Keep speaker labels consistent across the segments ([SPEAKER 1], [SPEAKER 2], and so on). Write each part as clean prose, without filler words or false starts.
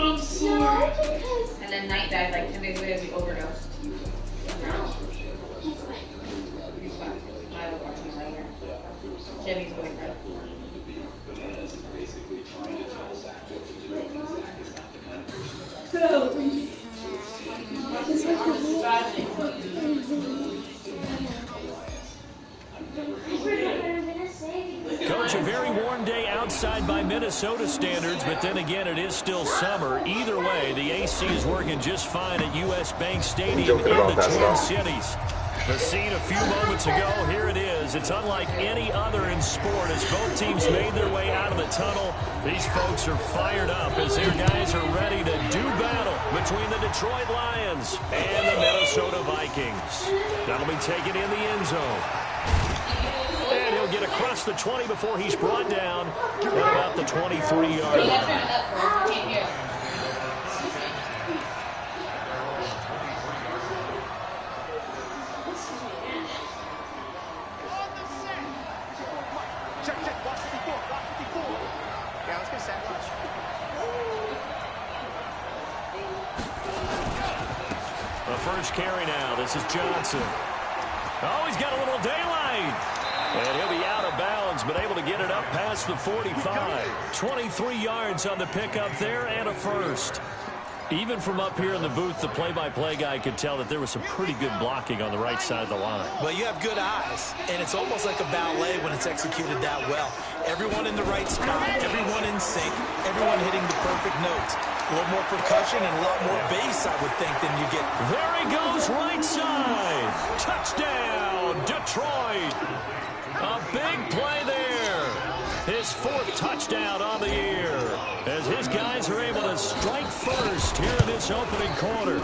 [SPEAKER 1] And then Night died like 10 days later, we overdosed. Jimmy's boyfriend.
[SPEAKER 2] Coach, a very warm day outside by Minnesota standards, but then again, it is still summer. Either way, the AC is working just fine at U.S. Bank Stadium in the Twin Cities. The scene a few moments ago, here it is. It's unlike any other in sport as both teams made their way out of the tunnel. These folks are fired up as their guys are ready to do battle between the Detroit Lions and the Minnesota Vikings. That'll be taken in the end zone. And he'll get across the 20 before he's brought down at about the 23-yard line. First carry now. This is Johnson. Oh, he's got a little daylight. And he'll be out of bounds, but able to get it up past the 45. 23 yards on the pickup there and a first. Even from up here in the booth, the play-by-play guy could tell that there was some pretty good blocking on the right side of the line.
[SPEAKER 3] Well, you have good eyes, and it's almost like a ballet when it's executed that well. Everyone in the right spot, everyone in sync, everyone hitting the perfect notes. A little more percussion and a lot more bass, I would think, than you get.
[SPEAKER 2] There he goes, right side. Touchdown, Detroit. A big play there. His fourth touchdown on the year as his guys are able to strike first here in this opening quarter.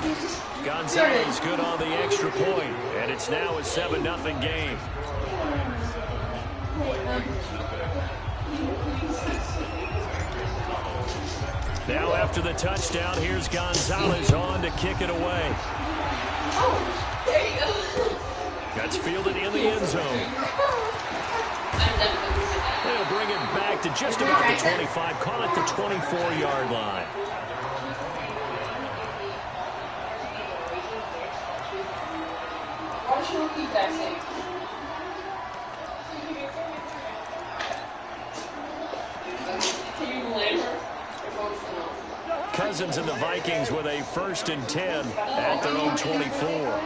[SPEAKER 2] Gonzalez good on the extra point, and it's now a 7-0 game. Now after the touchdown, here's Gonzalez on to kick it away.
[SPEAKER 1] Oh, there you go.
[SPEAKER 2] That's fielded in the end zone. They'll bring it back to just about the 25. Call it the 24-yard line. Cousins and the Vikings with a 1st and 10 at their own 24.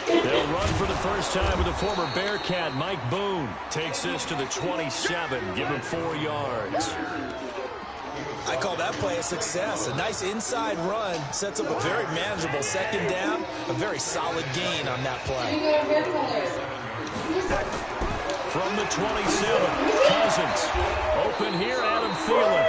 [SPEAKER 2] They'll run for the first time with the former Bearcat, Mike Boone. Takes this to the 27, give him 4 yards.
[SPEAKER 3] I call that play a success. A nice inside run sets up a very manageable 2nd down. A very solid gain on that play.
[SPEAKER 2] From the 27, Cousins. Open here, Adam Thielen.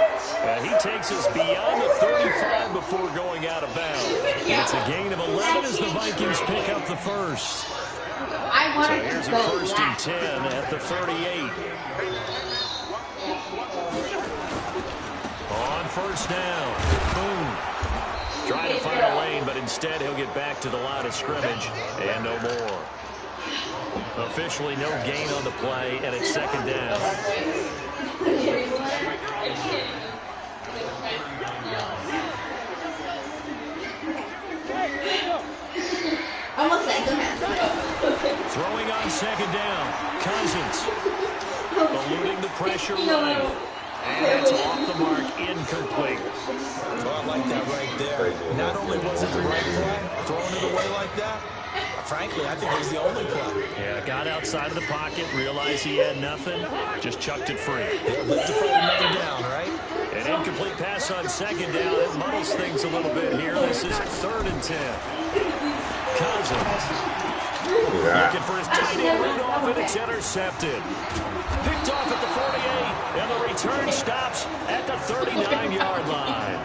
[SPEAKER 2] He takes us beyond the 35 before going out of bounds. It's a gain of 11 as the Vikings pick up the first. So here's a 1st and 10 at the 38. On 1st down, boom. Trying to find a lane, but instead he'll get back to the line of scrimmage and no more. Officially no gain on the play, and it's 2nd down.
[SPEAKER 1] Almost like
[SPEAKER 2] Throwing on 2nd down. Cousins eluding the pressure right. And it's off the mark, incomplete.
[SPEAKER 3] Oh, I like that right there. Not only was it the right play, throwing it away like that, frankly, I think it was the only play.
[SPEAKER 2] Yeah, got outside of the pocket, realized he had nothing, just chucked it free.
[SPEAKER 3] He'll live to fight another down, right?
[SPEAKER 2] An incomplete pass on 2nd down. It muddles things a little bit here. This is 3rd and 10. Cousins looking for his tight end Rudolph, and it's intercepted. Picked off at the 48, and the return stops at the 39-yard line.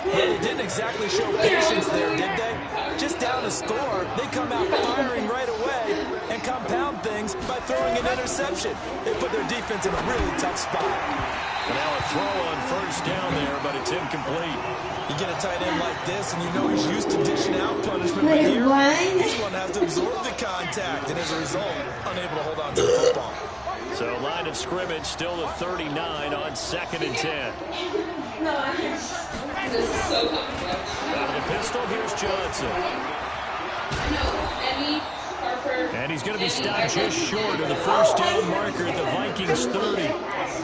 [SPEAKER 3] Well, they didn't exactly show patience there, did they? Just down a score, they come out firing right away and compound things by throwing an interception. They put their defense in a really tough spot.
[SPEAKER 2] And now a throw on 1st down there, but it's incomplete.
[SPEAKER 3] You get a tight end like this, and you know he's used to dishing out punishment, but here, this one has to absorb the contact, and as a result, unable to hold on to the football.
[SPEAKER 2] So line of scrimmage still to 39 on 2nd and 10.
[SPEAKER 1] This is so comfortable.
[SPEAKER 2] Out of the pistol, here's Johnson. And he's going to be stopped just short of the first down marker at the Vikings 30.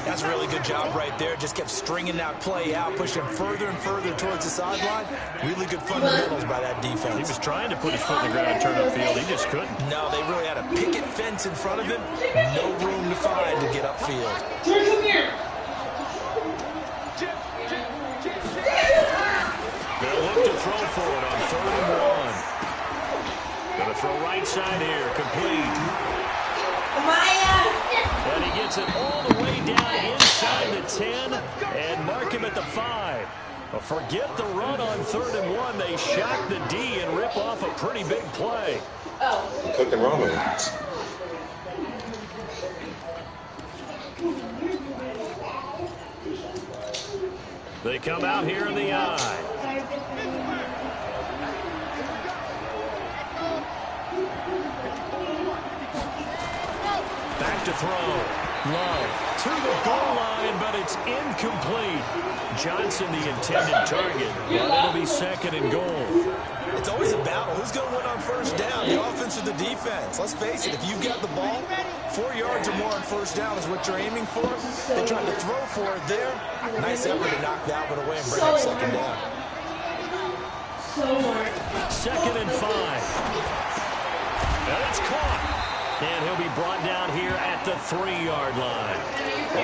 [SPEAKER 3] That's a really good job right there. Just kept stringing that play out, pushing further and further towards the sideline. Really good fundamentals by that defense.
[SPEAKER 2] He was trying to put his foot in the ground and turn upfield. He just couldn't.
[SPEAKER 3] No, they really had a picket fence in front of him. No room to find to get upfield.
[SPEAKER 1] Come here.
[SPEAKER 2] They'll look to throw for it on 3rd and 1. Going to throw right side here. Complete. And he gets it all the way down inside the 10 and mark him at the 5. Well, forget the run on 3rd and 1. They shock the D and rip off a pretty big play.
[SPEAKER 1] Oh.
[SPEAKER 4] Cook and Roman.
[SPEAKER 2] They come out here in the eye. Back to throw. Love to the goal line, but it's incomplete. Johnson, the intended target, but it'll be 2nd and goal.
[SPEAKER 3] It's always a battle. Who's going to win on first down, the offense or the defense? Let's face it, if you've got the ball, 4 yards or more on first down is what you're aiming for. They tried to throw for it there. Nice effort to knock that one away and bring up 2nd down.
[SPEAKER 2] 2nd and 5. And it's caught. And he'll be brought down here at the 3-yard line.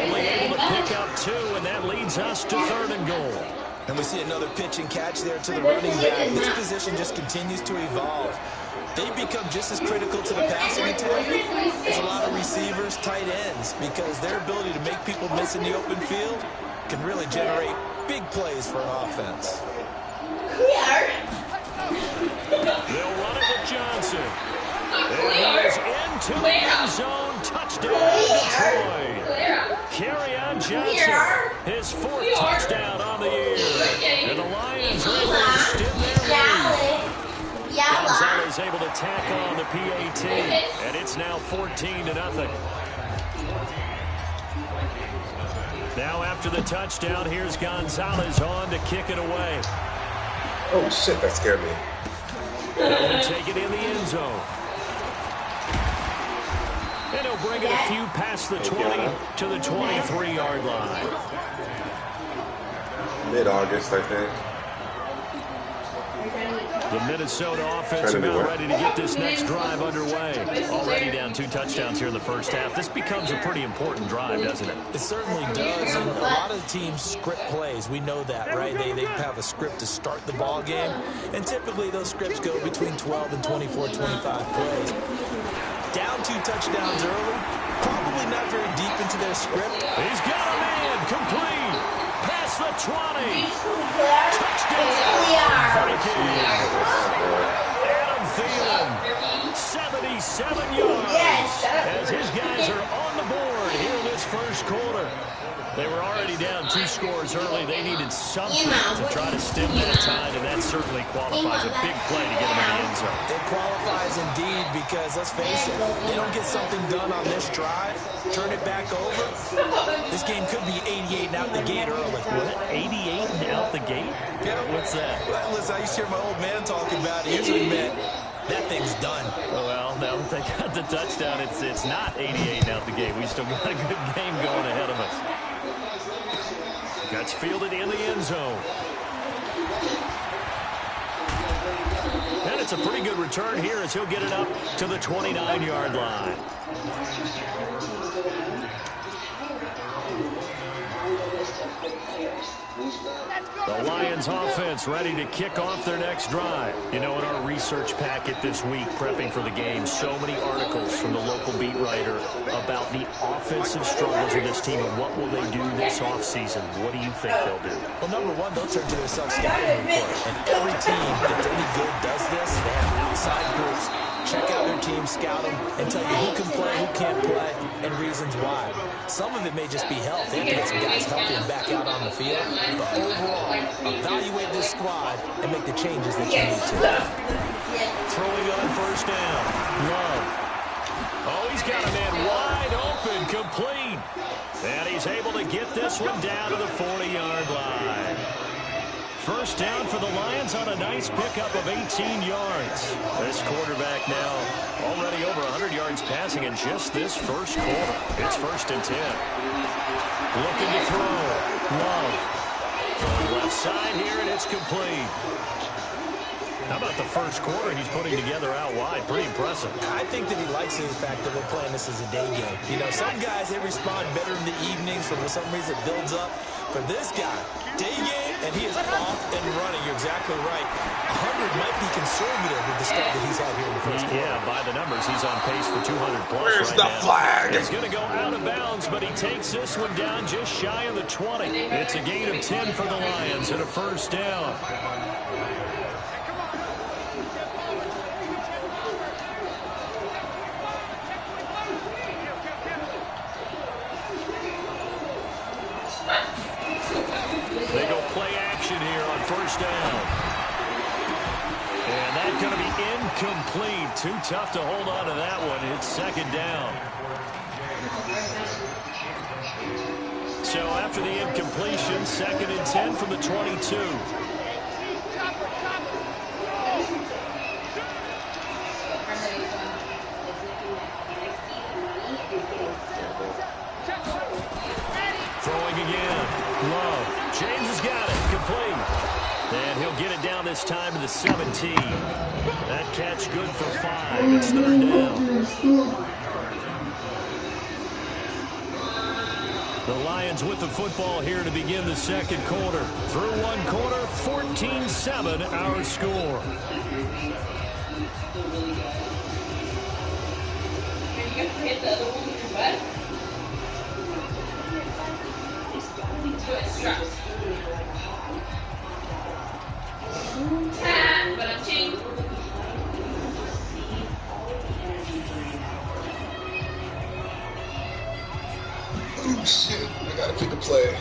[SPEAKER 2] Only able to pick up 2, and that leads us to 3rd and goal.
[SPEAKER 3] And we see another pitch and catch there to the running back. This position just continues to evolve. They become just as critical to the passing attack as a lot of receivers, tight ends, because their ability to make people miss in the open field can really generate big plays for an offense.
[SPEAKER 2] They'll run it with Johnson. And he is into the end zone. Touchdown, Detroit. Kerryon Johnson, his 4th touchdown on the year. And the Lions are able to extend their lead. Gonzalez able to tack on the PAT. And it's now 14-0. Now after the touchdown, here's Gonzalez on to kick it away.
[SPEAKER 4] Oh, shit, that scared me.
[SPEAKER 2] They'll take it in the end zone. And he'll bring it a few past the 20 to the 23-yard line.
[SPEAKER 4] Mid-August, I think.
[SPEAKER 2] The Minnesota offense about ready to get this next drive underway. Already down 2 touchdowns here in the first half. This becomes a pretty important drive, doesn't it?
[SPEAKER 3] It certainly does, and a lot of teams script plays. We know that, right? They have a script to start the ball game, and typically those scripts go between 12 and 24, 25 plays. Down 2 touchdowns early, probably not very deep into their script.
[SPEAKER 2] He's got a man, complete, past the 20. Touchdown, Vikings. Adam Thielen, 77 yards. As his guys are on the board here in this first quarter. They were already down 2 scores early. They needed something to try to stem that tide, and that certainly qualifies a big play to get them in the end zone.
[SPEAKER 3] It qualifies indeed because, let's face it, they don't get something done on this drive, turn it back over, this game could be 88 and out the gate early.
[SPEAKER 2] What? 88 and out the gate?
[SPEAKER 3] Yeah.
[SPEAKER 2] What's that?
[SPEAKER 3] Well, listen, I used to hear my old man talk about it. He usually meant that thing's done.
[SPEAKER 2] Well, now that they got the touchdown, it's not 88 and out the gate. We still got a good game going ahead of us. Gets fielded in the end zone. And it's a pretty good return here as he'll get it up to the 29-yard line. The Lions offense ready to kick off their next drive. You know, in our research packet this week, prepping for the game, so many articles from the local beat writer about the offensive struggles of this team and what will they do this offseason. What do you think they'll do?
[SPEAKER 3] Well, number one, they'll turn to their self-scouting report. And every team that's any good does this. They have outside groups. Check out their team, scout them, and tell you who can play, who can't play, and reasons why. Some of it may just be health. They have to get some guys healthy and back out on the field. But overall, evaluate this squad and make the changes that you need to.
[SPEAKER 2] Throwing on first down. Love. Oh, he's got a man wide open, complete. And he's able to get this one down to the 40-yard line. First down for the Lions on a nice pickup of 18 yards. This quarterback now already over 100 yards passing in just this first quarter. It's 1st and 10. Looking to throw. Love. From the left side here, and it's complete. How about the first quarter he's putting together out wide? Pretty impressive.
[SPEAKER 3] I think that he likes the fact that we're playing this as a day game. You know, some guys, they respond better in the evenings. For some reason, it builds up. For this guy, day game, and he is off and running. You're exactly right. 100 might be conservative with the start that he's had here in the first quarter.
[SPEAKER 2] Yeah, by the numbers, he's on pace for 200-plus
[SPEAKER 4] Where's
[SPEAKER 2] right
[SPEAKER 4] the
[SPEAKER 2] now.
[SPEAKER 4] flag?
[SPEAKER 2] He's going to go out of bounds, but he takes this one down just shy of the 20. It's a gain of 10 for the Lions and a first down. They go play action here on first down. And that's going to be incomplete. Too tough to hold on to that one. It's second down. So after the incompletion, 2nd and 10 from the 22. Throwing again. Love. James has got it. Complete. And he'll get it down this time to the 17. That catch good for 5. It's 3rd down. The Lions with the football here to begin the second quarter. Through one quarter, 14-7 our score.
[SPEAKER 1] Hit the other one with your butt. But I'm changing.
[SPEAKER 4] Oh, shit. I gotta pick a play.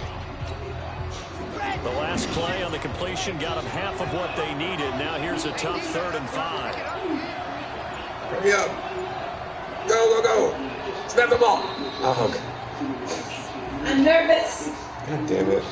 [SPEAKER 2] The last play on the completion got them half of what they needed. Now here's a tough 3rd and 5.
[SPEAKER 4] Hurry up. Go, go, go. Snap the ball. Oh, okay.
[SPEAKER 1] I'm nervous.
[SPEAKER 4] God damn it.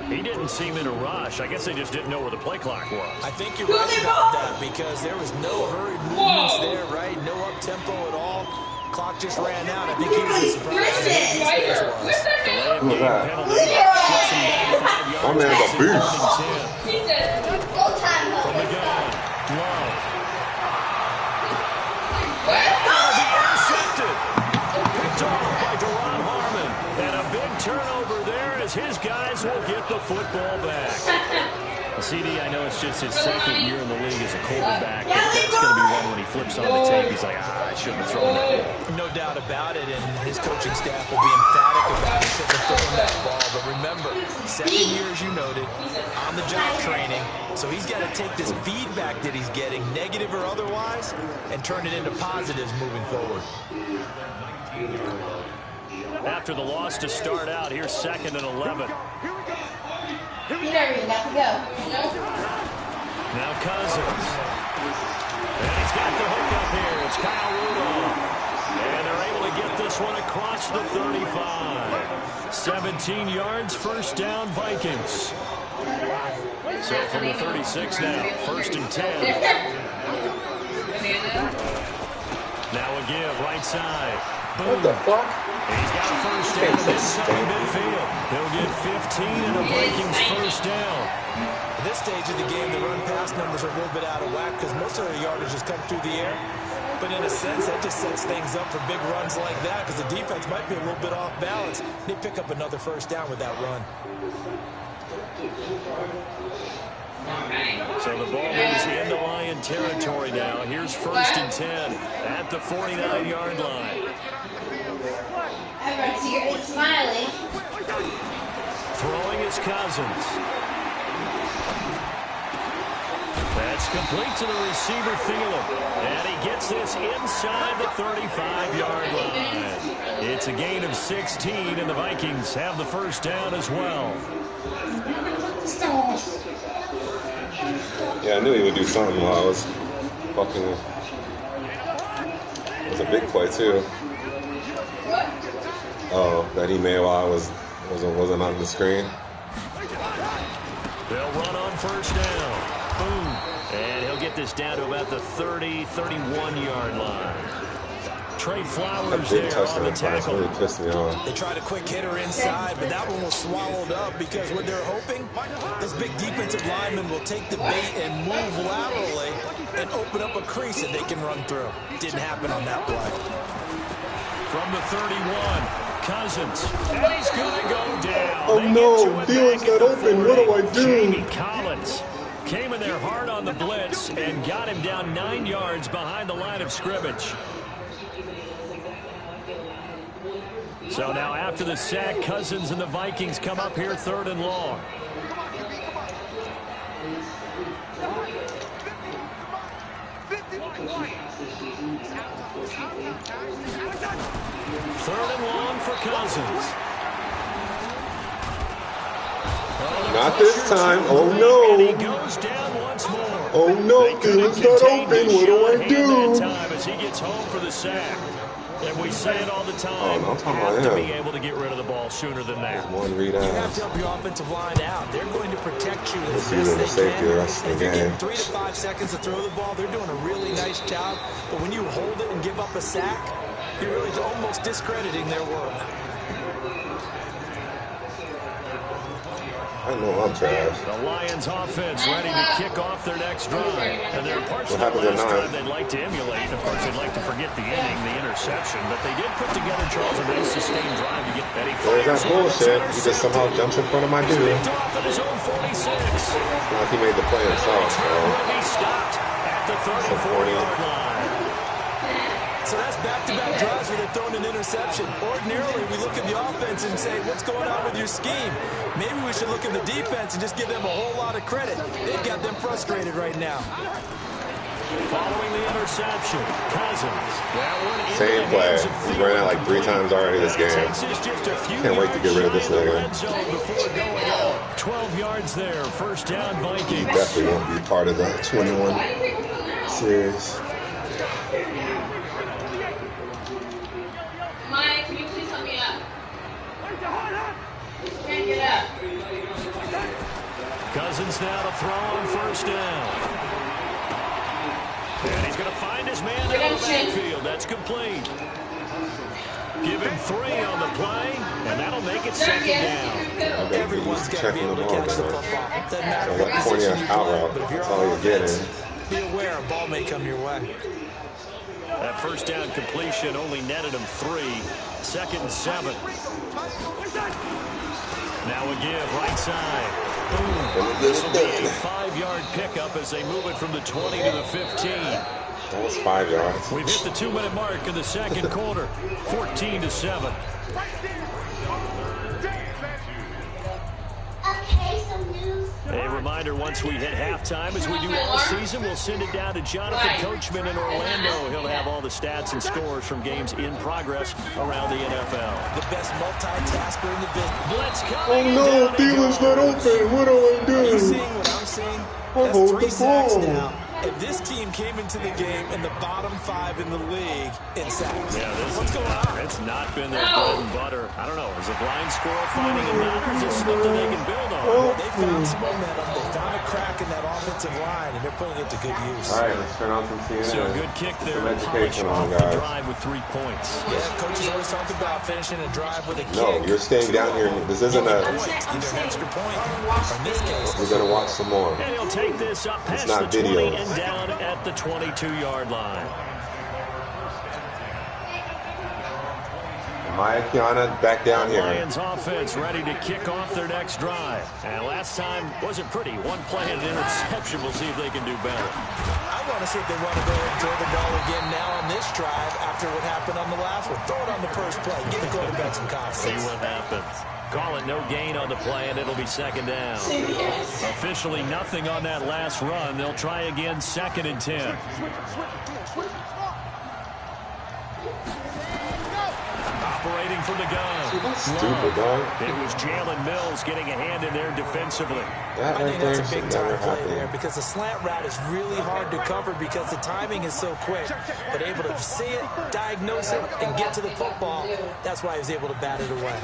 [SPEAKER 2] He didn't seem in a rush. I guess they just didn't know where the play clock was.
[SPEAKER 3] I think you're right about that because there was no hurried movements there, right? No up-tempo at all. Clock just ran out. I think he was as surprised as maybe his face was.
[SPEAKER 2] Delay of
[SPEAKER 4] Who's
[SPEAKER 2] game
[SPEAKER 4] that?
[SPEAKER 2] penalty. Shoots him back 5 yards.
[SPEAKER 4] My man's a
[SPEAKER 2] Makes it
[SPEAKER 4] beast.
[SPEAKER 2] 3rd and 10.
[SPEAKER 1] He said, go time up.
[SPEAKER 2] From the gun. Love. That'll be intercepted. Picked off by Deron Harmon. And a big turnover there as his guys will get the football back. CD, I know it's just his 2nd year in the league as a quarterback, but that's going to be one when he flips on the tape. He's like, I shouldn't have thrown that ball.
[SPEAKER 3] No doubt about it, and his coaching staff will be emphatic about he shouldn't have thrown that ball. But remember, 2nd year, as you noted, on-the-job training. So he's got to take this feedback that he's getting, negative or otherwise, and turn it into positives moving forward.
[SPEAKER 2] After the loss to start out, here's 2nd and 11.
[SPEAKER 1] Peter, you got to go.
[SPEAKER 2] Now Cousins. And he's got the hook up here. It's Kyle Rudolph. And they're able to get this one across the 35. 17 yards, first down, Vikings. So from the 36 now, 1st and 10. Now a give, right side. Boom.
[SPEAKER 4] What the fuck?
[SPEAKER 2] And he's got a first down inside midfield. He'll get 15 and a Vikings first down.
[SPEAKER 3] At this stage of the game, the run-pass numbers are a little bit out of whack because most of their yardage has come through the air. But in a sense, that just sets things up for big runs like that because the defense might be a little bit off balance. They pick up another first down with that run.
[SPEAKER 2] So the ball moves into Lion territory now. Here's 1st and 10 at the 49-yard line.
[SPEAKER 1] Everyone's here and smiling.
[SPEAKER 2] Throwing is Cousins. That's complete to the receiver, Thielen. And he gets this inside the 35-yard line. It's a gain of 16, and the Vikings have the first down as well.
[SPEAKER 4] Yeah, I knew he would do something while I was fucking with.
[SPEAKER 5] It's a big play too. Oh, that he made while I wasn't on the screen.
[SPEAKER 2] They'll run on first down. Boom. And he'll get this down to about the 30, 31-yard line. Trey Flowers there on the tackle.
[SPEAKER 5] Really pissed me off.
[SPEAKER 3] They tried a quick hitter inside, but that one was swallowed up because what they're hoping, this big defensive lineman will take the bait and move laterally and open up a crease that they can run through. Didn't happen on that play.
[SPEAKER 2] From the 31, Cousins. And he's going to go down.
[SPEAKER 5] Oh no, Thiel's not open. What do I do?
[SPEAKER 2] Jamie Collins came in there hard on the blitz and got him down 9 yards behind the line of scrimmage. So now after the sack, Cousins and the Vikings come up here 3rd and long. Third and long for Cousins.
[SPEAKER 5] Not this time. Oh no.
[SPEAKER 2] And he goes down once more.
[SPEAKER 5] Oh no, Thiel's not open. What do I do?
[SPEAKER 2] That time as he gets home for the sack. And we say it all the time.
[SPEAKER 5] Oh, no, I'm talking
[SPEAKER 2] have
[SPEAKER 5] about
[SPEAKER 2] to
[SPEAKER 5] him.
[SPEAKER 2] be able to get rid of the ball sooner than that.
[SPEAKER 5] One read
[SPEAKER 3] You have
[SPEAKER 5] out.
[SPEAKER 3] to help your offensive line out. They're going to protect you as
[SPEAKER 5] This is
[SPEAKER 3] best
[SPEAKER 5] a
[SPEAKER 3] they
[SPEAKER 5] safety the
[SPEAKER 3] can.
[SPEAKER 5] rest of
[SPEAKER 3] If
[SPEAKER 5] the
[SPEAKER 3] you're
[SPEAKER 5] game.
[SPEAKER 3] getting 3 to 5 seconds to throw the ball, they're doing a really nice job. But when you hold it and give up a sack, you're really almost discrediting their work.
[SPEAKER 5] I know I'm trash.
[SPEAKER 2] The Lions offense ready to kick off their next drive. And there are parts
[SPEAKER 5] What
[SPEAKER 2] of the
[SPEAKER 5] happens at
[SPEAKER 2] last
[SPEAKER 5] 9?
[SPEAKER 2] drive they'd like to emulate. Of course, they'd like to forget the inning, the interception. But they did put together, Charles, a nice sustained drive to get Betty.
[SPEAKER 5] Where's that bullshit? He just somehow jumps in front of my dude.
[SPEAKER 2] Picked off at his own 46.
[SPEAKER 5] Like he made the play himself, bro.
[SPEAKER 2] He stopped at the 34-yard line.
[SPEAKER 3] So that's back-to-back drives where they're throwing an interception. Ordinarily, we look at the offense and say, what's going on with your scheme? Maybe we should look at the defense and just give them a whole lot of credit. They've got them frustrated right now.
[SPEAKER 2] Following the interception, Cousins.
[SPEAKER 5] Same play. He's ran out like 3 times already this game. Can't wait to get rid of this nigga.
[SPEAKER 2] 12 yards there. First down, Vikings.
[SPEAKER 5] Definitely won't be part of the 21 series.
[SPEAKER 1] Mike, can you please help me up? Can't get up.
[SPEAKER 2] Cousins now to throw on first down. And he's going to find his man out of the backfield. That's complete. Give him 3 on the play, and that'll make it 2nd down.
[SPEAKER 3] Everyone's got to be able to catch the football. Doesn't matter
[SPEAKER 5] So
[SPEAKER 3] what
[SPEAKER 5] that 20
[SPEAKER 3] position you
[SPEAKER 5] out
[SPEAKER 3] play,
[SPEAKER 5] route,
[SPEAKER 3] but if you're
[SPEAKER 5] that's all
[SPEAKER 3] on
[SPEAKER 5] you're
[SPEAKER 3] offense,
[SPEAKER 5] getting.
[SPEAKER 3] be aware a ball may come your way.
[SPEAKER 2] That first down completion only netted him 3. 2nd and 7. Now a give, right side. Boom. This will be a 5-yard pickup as they move it from the 20 to the 15.
[SPEAKER 5] That was 5 yards.
[SPEAKER 2] We've hit the 2-minute mark in the second quarter. 14-7. A reminder, once we hit halftime, as we do all season, we'll send it down to Jonathan Coachman in Orlando. He'll have all the stats and scores from games in progress around the NFL.
[SPEAKER 3] The best multitasker in the business.
[SPEAKER 2] Blitz
[SPEAKER 5] Oh
[SPEAKER 2] coming.
[SPEAKER 5] no, Thiel's not open. What do I
[SPEAKER 3] Are you
[SPEAKER 5] do?
[SPEAKER 3] seeing what I'm seeing? That's
[SPEAKER 5] hold
[SPEAKER 3] 3
[SPEAKER 5] the
[SPEAKER 3] sacks
[SPEAKER 5] ball.
[SPEAKER 3] now. If this team came into the game in the bottom 5 in the league in sacks,
[SPEAKER 2] Yeah,
[SPEAKER 3] what's going on?
[SPEAKER 2] It's not been their bread and butter. I don't know. Is a blind squirrel finding a nut, or is this something they can build on?
[SPEAKER 3] Well, they found some momentum. They found a crack in that offensive line, and they're putting it to good use.
[SPEAKER 5] All right, let's turn on some CNN.
[SPEAKER 2] So a good kick there.
[SPEAKER 5] Some
[SPEAKER 2] Polish
[SPEAKER 5] education
[SPEAKER 2] off
[SPEAKER 5] on
[SPEAKER 2] the
[SPEAKER 5] guys.
[SPEAKER 2] drive with 3 points.
[SPEAKER 3] Yeah, coaches always talk about finishing a drive with a kick.
[SPEAKER 5] No, you're staying down here. This isn't a.
[SPEAKER 3] Either an extra point, or in this case,
[SPEAKER 5] We're gonna watch some more.
[SPEAKER 2] And he'll take this up past
[SPEAKER 5] not
[SPEAKER 2] the 20
[SPEAKER 5] video.
[SPEAKER 2] and down at the 22-yard line.
[SPEAKER 5] Maya Kiana back down here.
[SPEAKER 2] Lions offense ready to kick off their next drive. And last time wasn't pretty. 1 play and an interception. We'll see if they can do better.
[SPEAKER 3] I want to see if they want to go and throw the ball again now on this drive after what happened on the last one. Throw it on the first play. Give the quarterback some
[SPEAKER 2] See
[SPEAKER 3] confidence.
[SPEAKER 2] what happens. Call it no gain on the play, and it'll be 2nd down. Officially nothing on that last run. They'll try again, 2nd and 10. Operating from the gun.
[SPEAKER 5] See, that's stupid, dog.
[SPEAKER 2] It was Jalen Mills getting a hand in there defensively.
[SPEAKER 5] That
[SPEAKER 3] I
[SPEAKER 5] right
[SPEAKER 3] think
[SPEAKER 5] there
[SPEAKER 3] that's a
[SPEAKER 5] should
[SPEAKER 3] big
[SPEAKER 5] never
[SPEAKER 3] time play
[SPEAKER 5] happen.
[SPEAKER 3] there because the slant route is really hard to cover because the timing is so quick. But able to see it, diagnose it, and get to the football, that's why he was able to bat it away.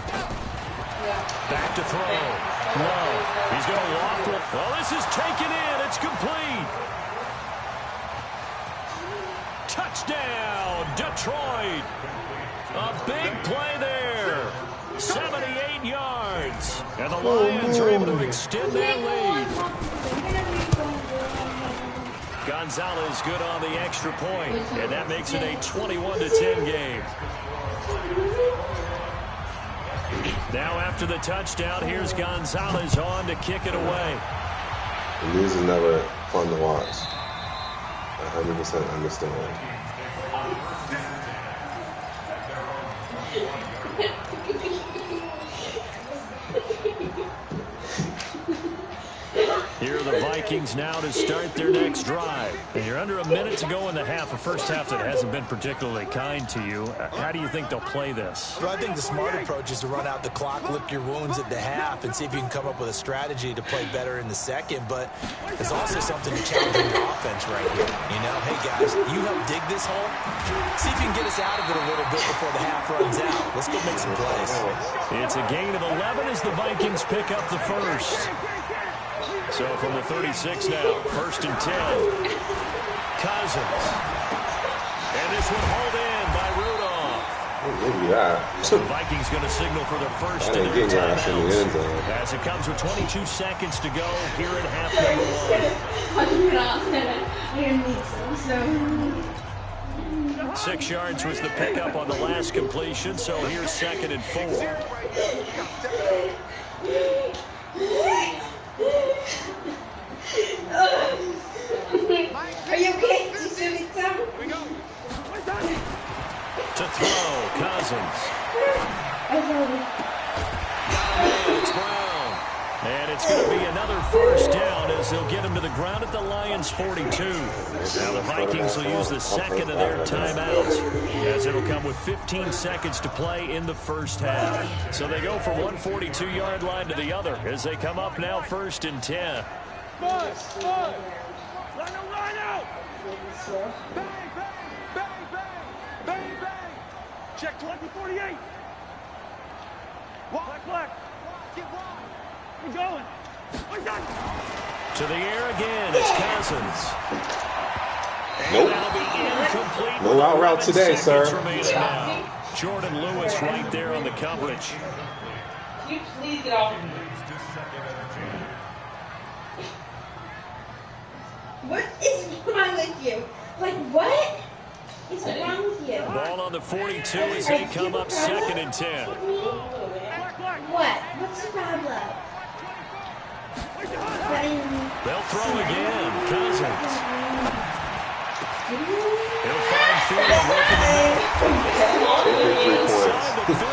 [SPEAKER 2] Back to throw. Love. He's going to loft it. Well, this is taken in. It's complete. Touchdown, Detroit. A big play there. 78 yards. And the Lions are able to extend their lead. Gonzalez good on the extra point, and that makes it a 21-10 game. Now after the touchdown, here's Gonzalez on to kick it away.
[SPEAKER 5] And these are never fun to watch. 100% understand.
[SPEAKER 2] Here are the Vikings now to start their next drive. And you're under a minute to go in the half, a first half that hasn't been particularly kind to you. How do you think they'll play this?
[SPEAKER 3] Well, I think the smart approach is to run out the clock, lick your wounds at the half, and see if you can come up with a strategy to play better in the second. But there's also something to challenge the offense right here. You know, hey, guys, you help dig this hole. See if you can get us out of it a little bit before the half runs out. Let's go make some plays.
[SPEAKER 2] It's a gain of 11 as the Vikings pick up the first. So from the 36 now, 1st and 10. Cousins. And this one hauled in by Rudolph.
[SPEAKER 5] Look at that.
[SPEAKER 2] So the Vikings going to signal for their first
[SPEAKER 5] That
[SPEAKER 2] of
[SPEAKER 5] ain't
[SPEAKER 2] their
[SPEAKER 5] getting your ass in the end zone.
[SPEAKER 2] timeouts. As it comes with 22 seconds to go here in half number 1. 6 yards was the pickup on the last completion, so here's 2nd and 4.
[SPEAKER 6] Are you okay? Just give me some.
[SPEAKER 2] To throw, Cousins. It's Brown. And it's going to be another first down as they'll get him to the ground at the Lions' 42. Now the Vikings will use the second of their timeouts as it'll come with 15 seconds to play in the first half. So they go from one 42-yard line to the other as they come up now 1st and 10.
[SPEAKER 7] Line out! Bang, bang, bang, bang, bang, bang. Check 2048. Black. Get wide. We're going. We're done.
[SPEAKER 2] To the air again, it's Cousins. And
[SPEAKER 5] Nope.
[SPEAKER 2] that'll be incomplete.
[SPEAKER 5] No out route today, sir.
[SPEAKER 2] Now. Jordan Lewis right there on the coverage.
[SPEAKER 1] Can you please get off?
[SPEAKER 6] What is wrong with you? Like, what is wrong with you?
[SPEAKER 2] Ball on the 42 as they come up 2nd and 10.
[SPEAKER 6] What? What's the problem?
[SPEAKER 2] They'll throw again. Cousins. He'll find field and work in the middle. Inside the 15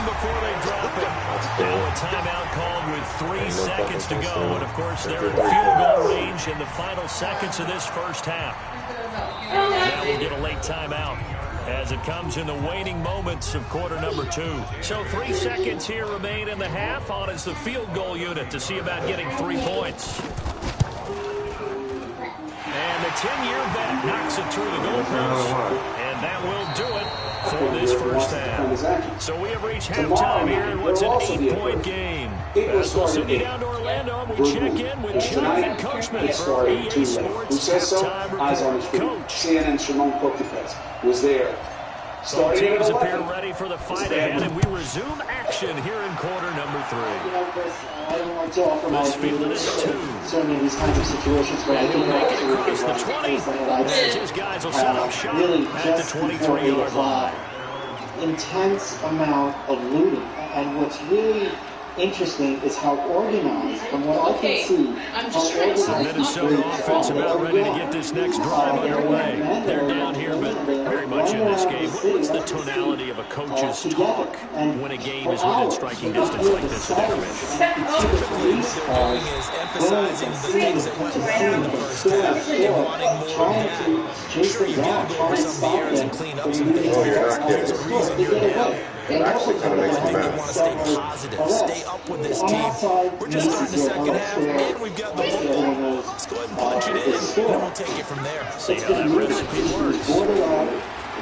[SPEAKER 2] before they drop it. Now a timeout called with 3 seconds to go. And, of course, they're in field goal range in the final seconds of this first half. Now we'll get a late timeout as it comes in the waning moments of quarter number 2. So 3 seconds here remain in the half. On is the field goal unit to see about getting 3 points. And the 10-year vet knocks it through the goalpost. And that will do it for this first half. So we have reached halftime here in what's an 8-point game. As we'll send you down to Orlando, we check in with Jonathan Coachman for EA Sports halftime report. Coach.
[SPEAKER 8] CNN Shimon Pokipet was there.
[SPEAKER 2] Both teams appear ready for the fight ahead, and we resume action here in quarter number 3.
[SPEAKER 8] I don't like to offer my
[SPEAKER 2] This fielded at 2.
[SPEAKER 8] certainly in these kinds of situations, but I
[SPEAKER 2] And
[SPEAKER 8] do
[SPEAKER 2] he'll
[SPEAKER 8] know
[SPEAKER 2] make it
[SPEAKER 8] that
[SPEAKER 2] across the 20, as his guys will set up shop
[SPEAKER 8] really
[SPEAKER 2] at
[SPEAKER 8] just
[SPEAKER 2] the
[SPEAKER 8] before
[SPEAKER 2] 23-yard
[SPEAKER 8] 8
[SPEAKER 2] line.
[SPEAKER 8] intense amount of looting, and what's really interesting is how organized, from what I can see,
[SPEAKER 1] I'm just trying to
[SPEAKER 2] The Minnesota offense about ready to get this next drive underway. They're down here, but very much in this game. What's the tonality of a coach's talk when a game is within striking distance like this at intermission?
[SPEAKER 3] Typically, what they're doing is emphasizing the things that went wrong in the first half and wanting more of that. Sure, you got to go over some of the errors and clean up some things, but there's a reason you're down.
[SPEAKER 8] And
[SPEAKER 5] actually kind of makes
[SPEAKER 3] I
[SPEAKER 5] me
[SPEAKER 3] think they
[SPEAKER 5] mad.
[SPEAKER 3] want to stay positive, stay up with this team. We're just starting the second half, and we've got the football. Let's go ahead and punch it in, and then we'll take it from there.
[SPEAKER 2] See how that recipe works.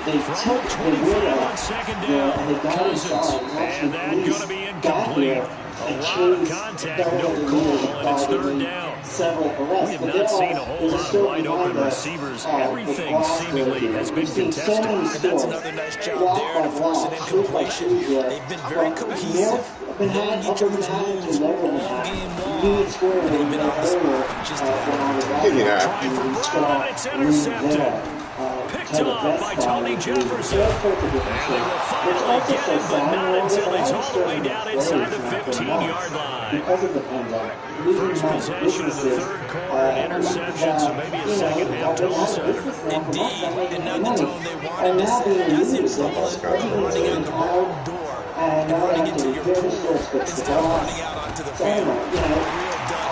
[SPEAKER 8] They
[SPEAKER 2] From
[SPEAKER 8] took the
[SPEAKER 2] 25
[SPEAKER 8] wood
[SPEAKER 2] on
[SPEAKER 8] out,
[SPEAKER 2] second
[SPEAKER 8] you know,
[SPEAKER 2] down,
[SPEAKER 8] and they got
[SPEAKER 2] Cousins.
[SPEAKER 8] inside. And actually,
[SPEAKER 2] And that's going to
[SPEAKER 8] police
[SPEAKER 2] be
[SPEAKER 8] got
[SPEAKER 2] incomplete.
[SPEAKER 8] there
[SPEAKER 2] A
[SPEAKER 8] and
[SPEAKER 2] lot of
[SPEAKER 8] chased
[SPEAKER 2] contact,
[SPEAKER 8] down
[SPEAKER 2] no
[SPEAKER 8] the
[SPEAKER 2] call,
[SPEAKER 8] leaders
[SPEAKER 2] and it's
[SPEAKER 8] by
[SPEAKER 2] third
[SPEAKER 8] the
[SPEAKER 2] down.
[SPEAKER 8] several arrests.
[SPEAKER 2] We have
[SPEAKER 8] But
[SPEAKER 2] not seen a
[SPEAKER 8] there's
[SPEAKER 2] whole lot of
[SPEAKER 8] certain
[SPEAKER 2] wide open
[SPEAKER 8] line
[SPEAKER 2] receivers.
[SPEAKER 8] that,
[SPEAKER 2] Everything
[SPEAKER 8] with
[SPEAKER 2] seemingly has been
[SPEAKER 8] we've seen so
[SPEAKER 2] contested.
[SPEAKER 8] many
[SPEAKER 3] And that's
[SPEAKER 8] scores,
[SPEAKER 3] another nice job
[SPEAKER 8] block
[SPEAKER 3] there
[SPEAKER 8] by
[SPEAKER 3] to force an
[SPEAKER 8] block, streak by
[SPEAKER 3] incompletion.
[SPEAKER 8] streak,
[SPEAKER 3] They've been very
[SPEAKER 8] but
[SPEAKER 3] cohesive,
[SPEAKER 8] been
[SPEAKER 3] knowing
[SPEAKER 8] had
[SPEAKER 3] each
[SPEAKER 8] up in
[SPEAKER 3] other's
[SPEAKER 8] the hat
[SPEAKER 3] moves
[SPEAKER 8] to lower than
[SPEAKER 3] all
[SPEAKER 8] that.
[SPEAKER 3] game
[SPEAKER 8] You
[SPEAKER 3] long.
[SPEAKER 8] didn't score
[SPEAKER 3] And they've been on the spot just about every time.
[SPEAKER 5] Give me that.
[SPEAKER 2] Try for Brown, and it's intercepted. Picked off by Tony Jefferson. And they will finally get him, but not until he's all the way down inside the 15-yard line.
[SPEAKER 8] Because of the pandemic.
[SPEAKER 2] First possession of the third quarter, an interception, so maybe a second-half tone setter.
[SPEAKER 3] Indeed, and not the tone they wanted to set. Got some trouble running out the wrong door and running into your pool instead of running out onto the field.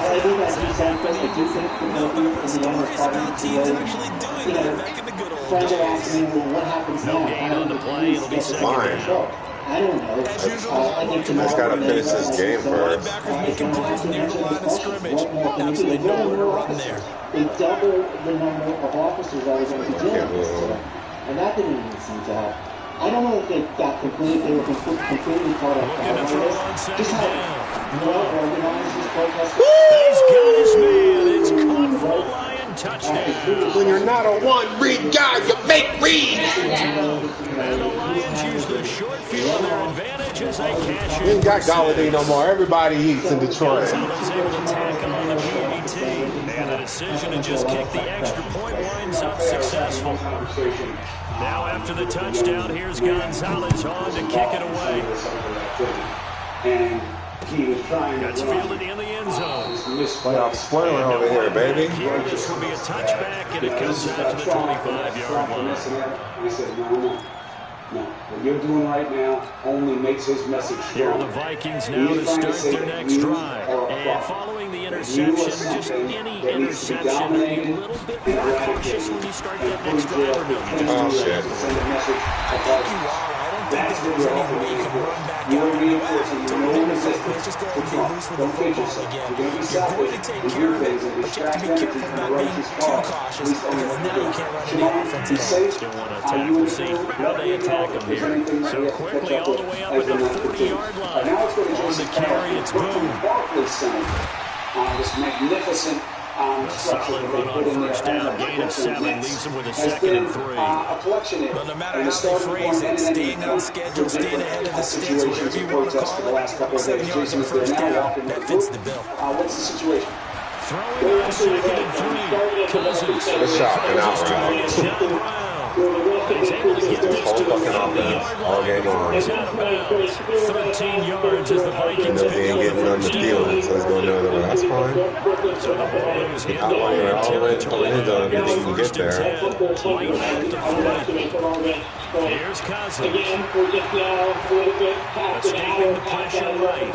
[SPEAKER 8] I think that's exactly what I do think
[SPEAKER 3] No better stories about teams actually doing that back in the good old
[SPEAKER 8] friends
[SPEAKER 3] days.
[SPEAKER 8] are asking me, well, what happens
[SPEAKER 2] No
[SPEAKER 8] now?
[SPEAKER 2] gain on the play, it'll be second
[SPEAKER 5] Fine.
[SPEAKER 2] down.
[SPEAKER 8] I don't know.
[SPEAKER 3] As usual,
[SPEAKER 8] I think tomorrow
[SPEAKER 5] Just gotta
[SPEAKER 8] they-
[SPEAKER 5] finish this game first.
[SPEAKER 3] Linebackers making plays near the line of scrimmage. Absolutely nowhere to run there.
[SPEAKER 8] They doubled the number of officers that were going to be dealing with this today. And that didn't even seem to help. I don't know if they got they were completely caught up.
[SPEAKER 2] Looking to throw on second
[SPEAKER 8] Just how
[SPEAKER 2] down.
[SPEAKER 8] well organized this protest.
[SPEAKER 2] He's got his man. It's caught for a Lion touchdown.
[SPEAKER 5] When you're not a one-read guy, you make reads.
[SPEAKER 2] And the Lions use the short field to their advantage as they cash
[SPEAKER 5] We
[SPEAKER 2] in.
[SPEAKER 5] ain't got Galladay no more. Everybody eats in Detroit.
[SPEAKER 2] Gonzalez able to tackle on the PAT. And the decision to just kick the extra point winds up successful. Now after the touchdown, here's Gonzalez on to kick it away.
[SPEAKER 9] And he was trying
[SPEAKER 2] That's
[SPEAKER 9] to run.
[SPEAKER 2] fielded in the end zone.
[SPEAKER 5] Playoff spoiler over here, baby.
[SPEAKER 2] Here, this will be a touchback, and it comes out to the 25-yard line.
[SPEAKER 9] I said, no. What you're doing right now only makes his message
[SPEAKER 2] Here are
[SPEAKER 9] strong.
[SPEAKER 2] the Vikings now to start their next drive. And following the interception, just any interception, are you a little bit more cautious when you start that next drive, or no? You
[SPEAKER 5] Oh,
[SPEAKER 2] just
[SPEAKER 5] shit.
[SPEAKER 3] I think you are. I don't think that there's any way you can run back out and go, let's just go ahead and be loose with the football again. You're going to take care of it, but you have to be careful about being too cautious because now you can't run any offense at all.
[SPEAKER 2] Still want to attack and see how they attack them here. So quickly all the way up at the 40-yard line. On the carry, it's Boone.
[SPEAKER 9] This magnificent
[SPEAKER 2] A solid run on first down, gain of 7, leaves them with a second and 3.
[SPEAKER 3] Well, no matter how they phrase it, staying on schedule, staying ahead of the sticks, whatever you want to call it, 7 yards and first down, that fits the bill.
[SPEAKER 9] What's the situation?
[SPEAKER 2] Throwing on second and 3, Cousins.
[SPEAKER 5] Good shot and out route.
[SPEAKER 2] He's able to get this
[SPEAKER 5] Whole
[SPEAKER 2] to the
[SPEAKER 5] fucking offense,
[SPEAKER 2] 50-yard
[SPEAKER 5] all
[SPEAKER 2] line
[SPEAKER 5] game
[SPEAKER 2] before
[SPEAKER 5] long.
[SPEAKER 2] he's out of bounds. 13 yards as the
[SPEAKER 5] You
[SPEAKER 2] Vikings
[SPEAKER 5] know,
[SPEAKER 2] pick
[SPEAKER 5] he ain't
[SPEAKER 2] up the
[SPEAKER 5] getting on the
[SPEAKER 2] first
[SPEAKER 5] field,
[SPEAKER 2] down.
[SPEAKER 5] so he's going the other way. That's fine.
[SPEAKER 2] So the ball is in
[SPEAKER 5] Out
[SPEAKER 2] the
[SPEAKER 5] when you're
[SPEAKER 2] Lion
[SPEAKER 5] all the way to the
[SPEAKER 2] territory.
[SPEAKER 5] end zone, if you think you can
[SPEAKER 2] First
[SPEAKER 5] get
[SPEAKER 2] and
[SPEAKER 5] there.
[SPEAKER 2] 10, right at the 40. Here's Cousins. Escaping the pressure right.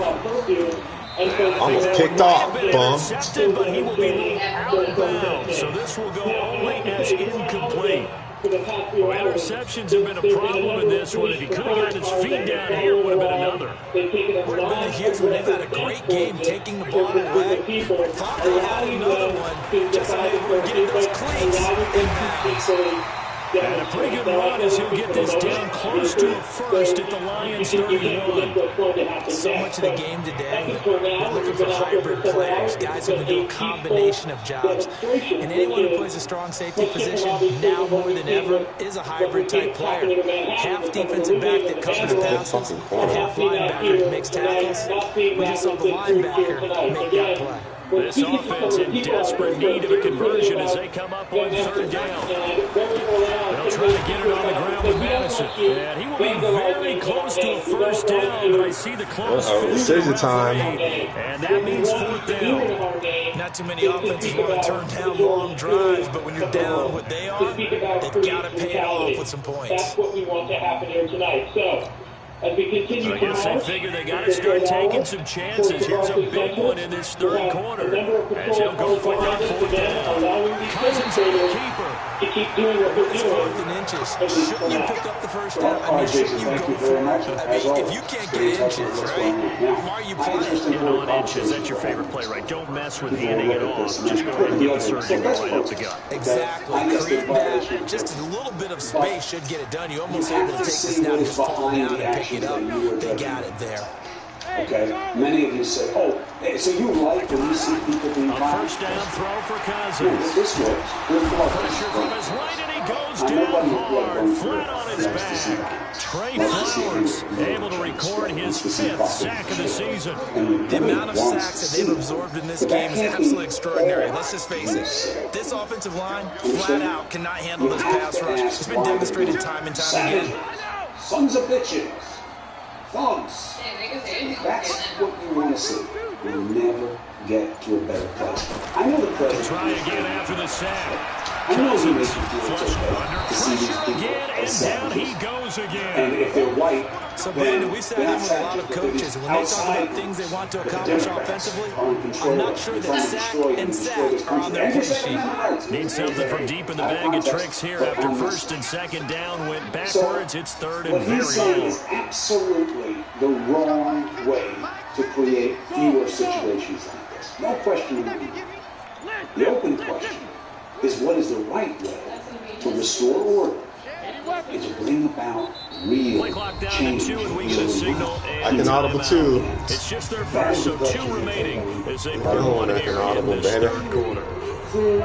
[SPEAKER 5] Almost kicked off, bum.
[SPEAKER 2] Intercepted, but he will be out of bounds. So this will go only as incomplete. Well, interceptions have been a problem in this one. If he could have gotten his feet down here, it would have been another.
[SPEAKER 3] Would have been a huge one. They've had a great game taking the ball away. Thought they had another one. Just unable to get those cleats in bounds.
[SPEAKER 2] And a pretty good run as he'll get this down close to a first at the Lions 31.
[SPEAKER 3] So much of the game today, we're looking for hybrid players, guys who can do a combination of jobs. And anyone who plays a strong safety position, now more than ever, is a hybrid-type player. Half defensive back that covers passes, and half linebacker that makes tackles. We just saw the linebacker make that play.
[SPEAKER 2] This offense in desperate need of a conversion as they come up on third down. They'll try to get it on the ground with Madison. And he will be very close to a first down, but I see the close fist
[SPEAKER 5] Decision time.
[SPEAKER 2] and that means fourth down.
[SPEAKER 3] Not too many offenses want to turn down long drives, but when you're down what they are, they've got to pay it off with some points.
[SPEAKER 10] That's what we want to happen here tonight. So,
[SPEAKER 9] As we continue
[SPEAKER 2] I guess they figure they got to start taking some chances. Here's a big one in this third quarter. As he'll go for it on fourth down. Cousins on the keeper.
[SPEAKER 9] To keep doing what they're
[SPEAKER 3] It's
[SPEAKER 9] doing.
[SPEAKER 3] 4th and inches. Shouldn't you pick up the first down? I mean, shouldn't you go for it? I mean, if you can't get inches, right, why are you playing?
[SPEAKER 2] And on inches, that's your favorite play, right? Don't mess with handing it off. Just go ahead and get the surgeon right up the gut.
[SPEAKER 3] Exactly. Create that. Just a little bit of space should get it done. You're almost able to take the snap, just fall down and pick it up. They got it there.
[SPEAKER 9] Okay, many of you say, oh, so you like when you see people being
[SPEAKER 2] A first down throw for Cousins.
[SPEAKER 9] This works.
[SPEAKER 2] Pressure from his right, and he goes down hard, flat on his back. Trey Flowers able to record his 5th sack of the season.
[SPEAKER 3] The amount of sacks that they've absorbed in this game is absolutely extraordinary. Let's just face it. This offensive line, flat out, cannot handle this pass rush. It's been demonstrated time and time again.
[SPEAKER 9] Sons of bitches. Thugs. That's what you want to see. You'll never get to a better place. I know the president.
[SPEAKER 2] Try again after the sack.
[SPEAKER 9] I know he
[SPEAKER 2] Cousins
[SPEAKER 9] makes you feel
[SPEAKER 2] flushed
[SPEAKER 9] so bad
[SPEAKER 2] under
[SPEAKER 9] to see these
[SPEAKER 2] pressure
[SPEAKER 9] people
[SPEAKER 2] again, and down he goes
[SPEAKER 9] And
[SPEAKER 2] again.
[SPEAKER 9] if they're white,
[SPEAKER 3] So, Brandon, we've sat in with a lot of coaches, and when they talk about things they want to accomplish offensively, I'm not sure that sack and sack are on their play sheet.
[SPEAKER 2] Need something from deep in the bag of tricks here. After first and second down went backwards, it's third and
[SPEAKER 9] what
[SPEAKER 2] very
[SPEAKER 9] he's saying
[SPEAKER 2] low.
[SPEAKER 9] is absolutely the wrong way to create fewer situations like this. No question about it. The open question is what is the right way to restore order and to bring about real
[SPEAKER 2] Play clock down
[SPEAKER 9] change.
[SPEAKER 2] to 2, and we get a signal.
[SPEAKER 5] I
[SPEAKER 2] And
[SPEAKER 5] can audible
[SPEAKER 2] timeout.
[SPEAKER 5] too.
[SPEAKER 2] It's just their first, so 2 remaining as they put
[SPEAKER 5] Oh,
[SPEAKER 2] one
[SPEAKER 5] I
[SPEAKER 2] here
[SPEAKER 5] can
[SPEAKER 2] in
[SPEAKER 5] audible
[SPEAKER 2] this
[SPEAKER 5] better.
[SPEAKER 2] third quarter.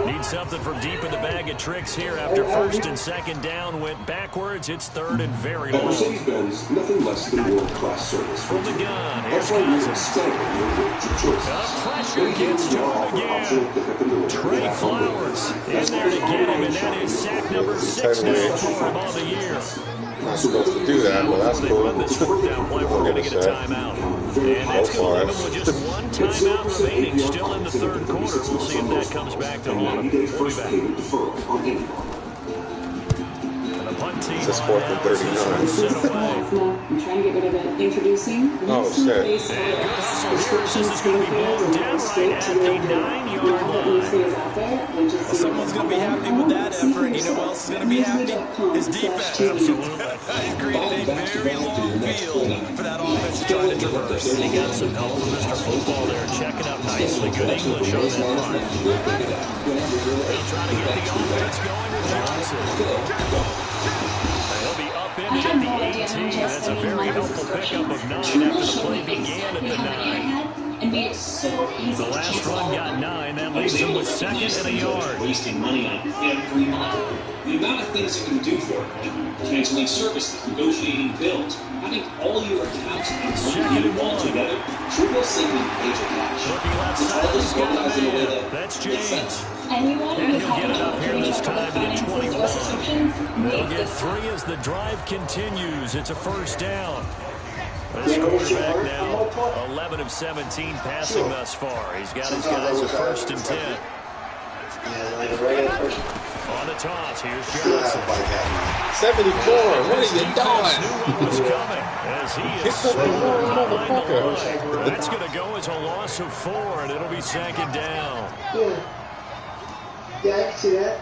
[SPEAKER 2] Need something from deep in the bag of tricks here. After first and second down went backwards, it's third and very
[SPEAKER 10] At
[SPEAKER 2] low.
[SPEAKER 10] Mercedes-Benz, nothing less than world-class service.
[SPEAKER 2] From the gun, here's
[SPEAKER 10] That's why we're
[SPEAKER 2] Cousins.
[SPEAKER 10] excited with your choices.
[SPEAKER 2] Pressure gets to him again. Trey Flowers in there to get him, and that is sack number 6 now for him on the year.
[SPEAKER 5] Not supposed to do that, but that's
[SPEAKER 2] They
[SPEAKER 5] cool.
[SPEAKER 2] run this fourth down play. We're going to get a timeout. And that's going to leave them with just one timeout remaining still in the third quarter. We'll see if that comes back to haunt them. We'll be back. And the punt team
[SPEAKER 5] It's
[SPEAKER 2] on
[SPEAKER 5] 4th and
[SPEAKER 2] now is
[SPEAKER 5] 39.
[SPEAKER 2] set away.
[SPEAKER 11] I'm trying to get rid of it. Introducing.
[SPEAKER 5] Oh, shit.
[SPEAKER 2] And good hustle here. This is going to be blown down right at the 9-yard line.
[SPEAKER 3] Well, someone's going to be happy with that effort. You know who else is going to be happy? His defense.
[SPEAKER 2] Absolutely.
[SPEAKER 3] He created a very long field for that offense to try to traverse.
[SPEAKER 2] And he got some help from Mr. Football there, checking up nicely. Good English on that run. They'll try to get the offense going with Johnson. He'll be up in it at the 18. That's a very helpful pickup of 9 after the play began at the 9.
[SPEAKER 11] And made it so easy.
[SPEAKER 2] The last run got 9. That leaves him with 2nd and a yard.
[SPEAKER 12] Wasting money on every mile. The amount of things you can do for it, canceling services, negotiating bills, having all your accounts and all together, triple saving major cash.
[SPEAKER 2] Looking left side, he's got a man. That's James.
[SPEAKER 11] And you want to
[SPEAKER 2] And he'll get it up here this time to the 21. They'll get 3 as the drive continues. It's a first down. This quarterback now 11 of 17 passing thus far. He's got his guys a 1st and 10. On the toss, here's Johnson.
[SPEAKER 5] 74, what are you
[SPEAKER 2] Knew what was coming as he is scored behind the line. That's going to go as a loss of 4, and it'll be 2nd down.
[SPEAKER 8] Yeah, I can see that.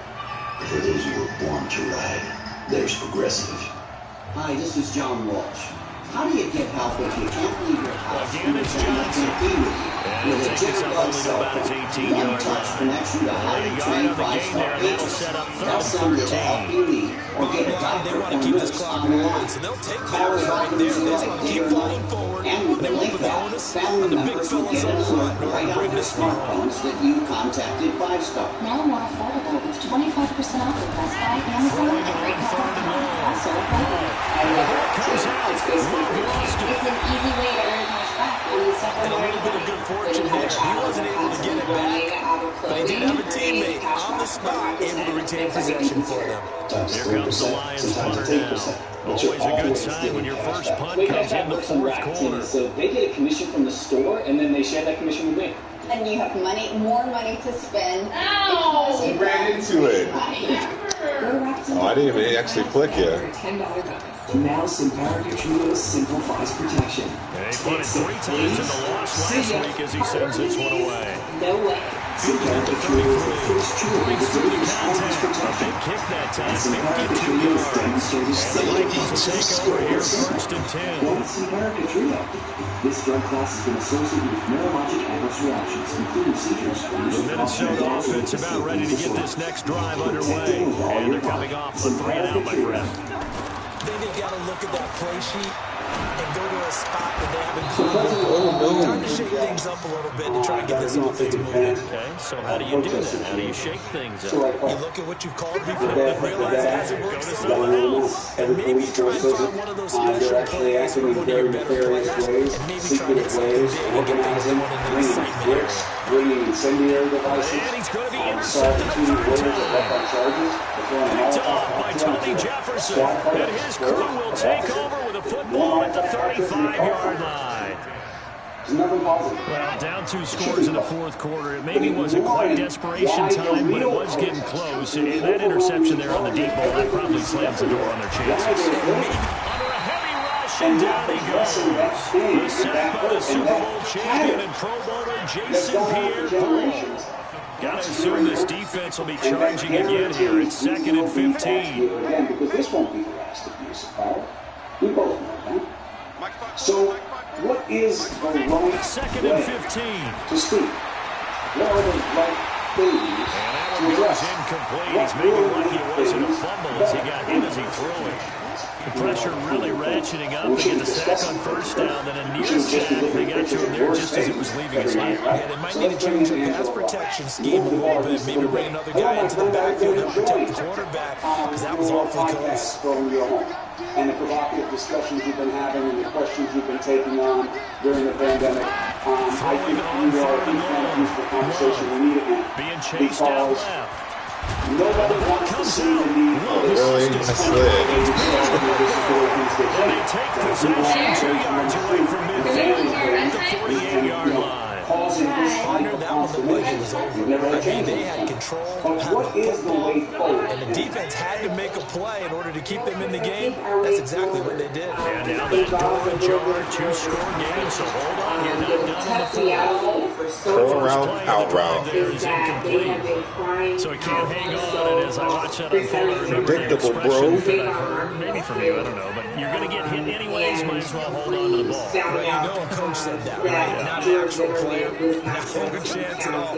[SPEAKER 13] For those who were born to ride, there's Progressive.
[SPEAKER 14] Hi, this is John Walsh. How do you get help if you can't leave your house?
[SPEAKER 2] Again, it's Johnson. And he'll take this up only to about his 18-yard line. A yard on the game there, and that'll set up 3rd and 13.
[SPEAKER 3] They want to keep this clock rolling, so they'll take powers right there. They just want to keep falling forward. And they want the bonus and the big fellas up front in order to bring this one home.
[SPEAKER 14] That you contacted 5-Star.
[SPEAKER 11] Now more affordable with 25% off at Best Buy, Amazon, and Raycom.com. Also
[SPEAKER 2] Comes out.
[SPEAKER 11] It's an easy way to earn cash back when you suffer
[SPEAKER 3] And a little bit of good fortune there. He wasn't able to get it back, but he did have a teammate on the spot able to retain possession for them.
[SPEAKER 2] Here comes the Lions punter now. Always a good sign when your first punt comes in the 4th quarter.
[SPEAKER 12] So they get a commission from the store, and then they share that commission with me.
[SPEAKER 6] And you have more money to spend.
[SPEAKER 5] He ran into it. Oh, I didn't even actually click yet.
[SPEAKER 10] Now Simparica Trio simplifies protection.
[SPEAKER 2] And he punted 3 times in the loss last week as he sends this one away.
[SPEAKER 6] No way.
[SPEAKER 10] Simparica Trio is the first trio
[SPEAKER 2] Breaks
[SPEAKER 10] with
[SPEAKER 2] through the
[SPEAKER 10] greatest
[SPEAKER 2] contact. A
[SPEAKER 10] protection.
[SPEAKER 2] big kick that time,
[SPEAKER 10] Simparica
[SPEAKER 2] 52
[SPEAKER 10] Trio
[SPEAKER 2] yards.
[SPEAKER 10] demonstrated
[SPEAKER 2] And the Vikings will take over here first and 10.
[SPEAKER 10] One Simparica Trio. This drug class has been associated with neurologic adverse reactions, including seizures.
[SPEAKER 2] The Minnesota offense about ready to get this next drive underway. And they're coming off a 3-and-out, my friend.
[SPEAKER 3] Then they got to look at that play sheet and go to a spot that they haven't called. Time to shake things up a little bit to try and get this offense moving.
[SPEAKER 2] Okay, so how do you do that? How do you shake things up?
[SPEAKER 3] You look at what you've called before and realize it hasn't worked so well. And maybe try and find one of those special plays for one of your better players and maybe try and hit something big and get things going in the excitement area.
[SPEAKER 9] Bringing incendiary devices.
[SPEAKER 2] And he's going to be intercepted the third time. Picked off by Tony Jefferson. And his crew will take over with a football at the 35-yard line. Well, down 2 scores in the fourth quarter. It maybe wasn't quite desperation time, but it was getting close. And that interception there on the deep ball, that probably slams the door on their chances. Under a heavy rush, and down he goes. The sack by the Super Bowl champion and Pro Bowler Jason Pierre-Paul. Got to assume this defense will be charging again here. It's 2nd and 15.
[SPEAKER 9] Again, because this won't be the last abuse of power. We both know that. So, what is the right
[SPEAKER 2] 2nd and 15
[SPEAKER 9] to speak? What are the right things to address?
[SPEAKER 2] Incomplete. He's maybe lucky it wasn't a fumble as he got hit as he threw it. The pressure really ratcheting up. They get the sack on first down, then a near sack. They got to him there just as it was leaving his hand.
[SPEAKER 3] Yeah, they might need to change their pass protection scheme a little bit. Maybe bring another guy into the backfield to protect the quarterback, because that was awfully close.
[SPEAKER 9] And the provocative discussions you've been having and the questions you've been taking on during the pandemic, I think you are in front of the conversation we need again.
[SPEAKER 2] Being chased down left.
[SPEAKER 9] Nobody wants to see the need for this.
[SPEAKER 5] Really? I slid.
[SPEAKER 2] They take possession 2 yards away from midfield at the 48-yard line.
[SPEAKER 3] Partner, that one looked like it was over. I mean, they had control, had the football, and the defense had to make a play in order to keep them in the game. That's exactly what they did.
[SPEAKER 2] And now that door ajar, 2-score game, so hold on, you're not done in the fourth.
[SPEAKER 5] Curl route, out route.
[SPEAKER 2] There is incomplete. So he can't hang on, and as I watch that unfold, I remember the
[SPEAKER 5] Predictable, bro.
[SPEAKER 2] expression that I've heard, maybe from you, I don't know, but you're going to get hit anyways, might as well hold on to the ball.
[SPEAKER 3] Well, you know a coach said that, right? Not an actual player. Not a chance at all.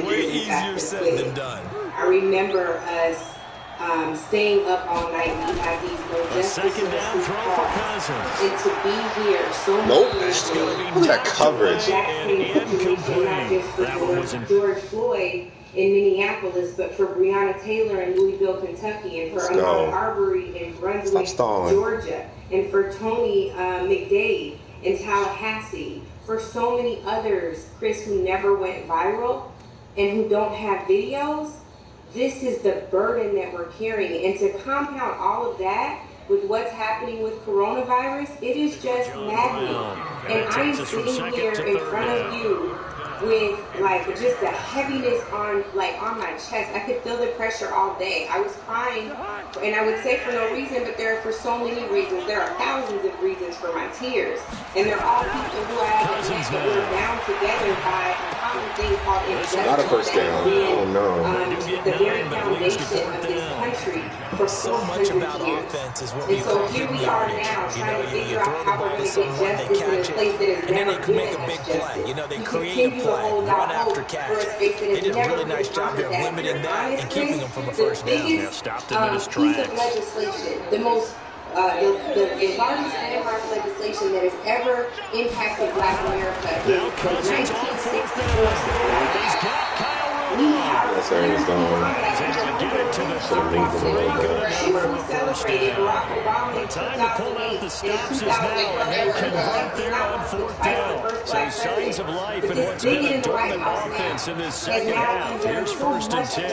[SPEAKER 3] Way easier said than done.
[SPEAKER 6] I remember us staying up all night. We had these
[SPEAKER 2] A second down throw for Cousins.
[SPEAKER 6] And to be here so
[SPEAKER 5] Nope.
[SPEAKER 6] much.
[SPEAKER 5] That coverage.
[SPEAKER 2] And incomplete. That one was in.
[SPEAKER 6] George Floyd in Minneapolis, but for Breonna Taylor in Louisville, Kentucky, and for
[SPEAKER 5] Let's go.
[SPEAKER 6] Ahmaud Arbery in Brunswick,
[SPEAKER 5] Stop stalling.
[SPEAKER 6] Georgia, and for Tony McDade in Tallahassee, for so many others, Chris, who never went viral and who don't have videos. This is the burden that we're carrying. And to compound all of that with what's happening with coronavirus, it is just maddening. And I'm sitting here in front of you with like just the heaviness on my chest. I could feel the pressure all day. I was crying, and I would say for no reason, but there are for so many reasons. There are thousands of reasons for my tears, and they're all people who I haven't met, but we're bound together by a common thing called injustice.
[SPEAKER 5] Not a first down. Oh no.
[SPEAKER 6] The very foundation of this country for
[SPEAKER 3] So much about offense is what we
[SPEAKER 6] so
[SPEAKER 3] call
[SPEAKER 6] here
[SPEAKER 3] hidden
[SPEAKER 6] we are
[SPEAKER 3] yardage.
[SPEAKER 6] now
[SPEAKER 3] You
[SPEAKER 6] trying
[SPEAKER 3] know,
[SPEAKER 6] to
[SPEAKER 3] you
[SPEAKER 6] figure
[SPEAKER 3] throw
[SPEAKER 6] out
[SPEAKER 3] the
[SPEAKER 6] how we're
[SPEAKER 3] ball to
[SPEAKER 6] going to
[SPEAKER 3] someone,
[SPEAKER 6] get
[SPEAKER 3] they
[SPEAKER 6] justice in a
[SPEAKER 3] catch it,
[SPEAKER 6] place that is
[SPEAKER 3] and then
[SPEAKER 6] never
[SPEAKER 3] they can make a
[SPEAKER 6] given
[SPEAKER 3] big
[SPEAKER 6] us
[SPEAKER 3] play.
[SPEAKER 6] justice.
[SPEAKER 3] You know, they
[SPEAKER 6] To
[SPEAKER 3] create a
[SPEAKER 6] continue to
[SPEAKER 3] play,
[SPEAKER 6] hold
[SPEAKER 3] run
[SPEAKER 6] out
[SPEAKER 3] after
[SPEAKER 6] hope
[SPEAKER 3] catch.
[SPEAKER 6] for a space that
[SPEAKER 3] They
[SPEAKER 6] has
[SPEAKER 3] did a
[SPEAKER 6] never
[SPEAKER 3] really
[SPEAKER 6] been
[SPEAKER 3] nice job there
[SPEAKER 6] conquered.
[SPEAKER 3] limiting that and
[SPEAKER 6] Honestly,
[SPEAKER 3] keeping them from a
[SPEAKER 6] the
[SPEAKER 3] first down.
[SPEAKER 6] biggest,
[SPEAKER 2] Yeah, stopped him in his
[SPEAKER 6] piece
[SPEAKER 2] tracks.
[SPEAKER 6] of legislation, the most the largest landmark legislation that has ever impacted Black America is
[SPEAKER 2] Now
[SPEAKER 6] the
[SPEAKER 2] Cousins on
[SPEAKER 6] 1964
[SPEAKER 2] fourth
[SPEAKER 6] Civil
[SPEAKER 2] down. He's
[SPEAKER 6] Rights
[SPEAKER 2] got
[SPEAKER 6] Act.
[SPEAKER 2] Kyle
[SPEAKER 6] We
[SPEAKER 2] Rudolph.
[SPEAKER 6] have
[SPEAKER 5] That's where he's going.
[SPEAKER 2] He's able to get it to the 33. Good enough for a first down. The time to pull out the stops is now, and they convert there on fourth down. So signs of life in what's been a dormant offense in this second half. Here's first and 10.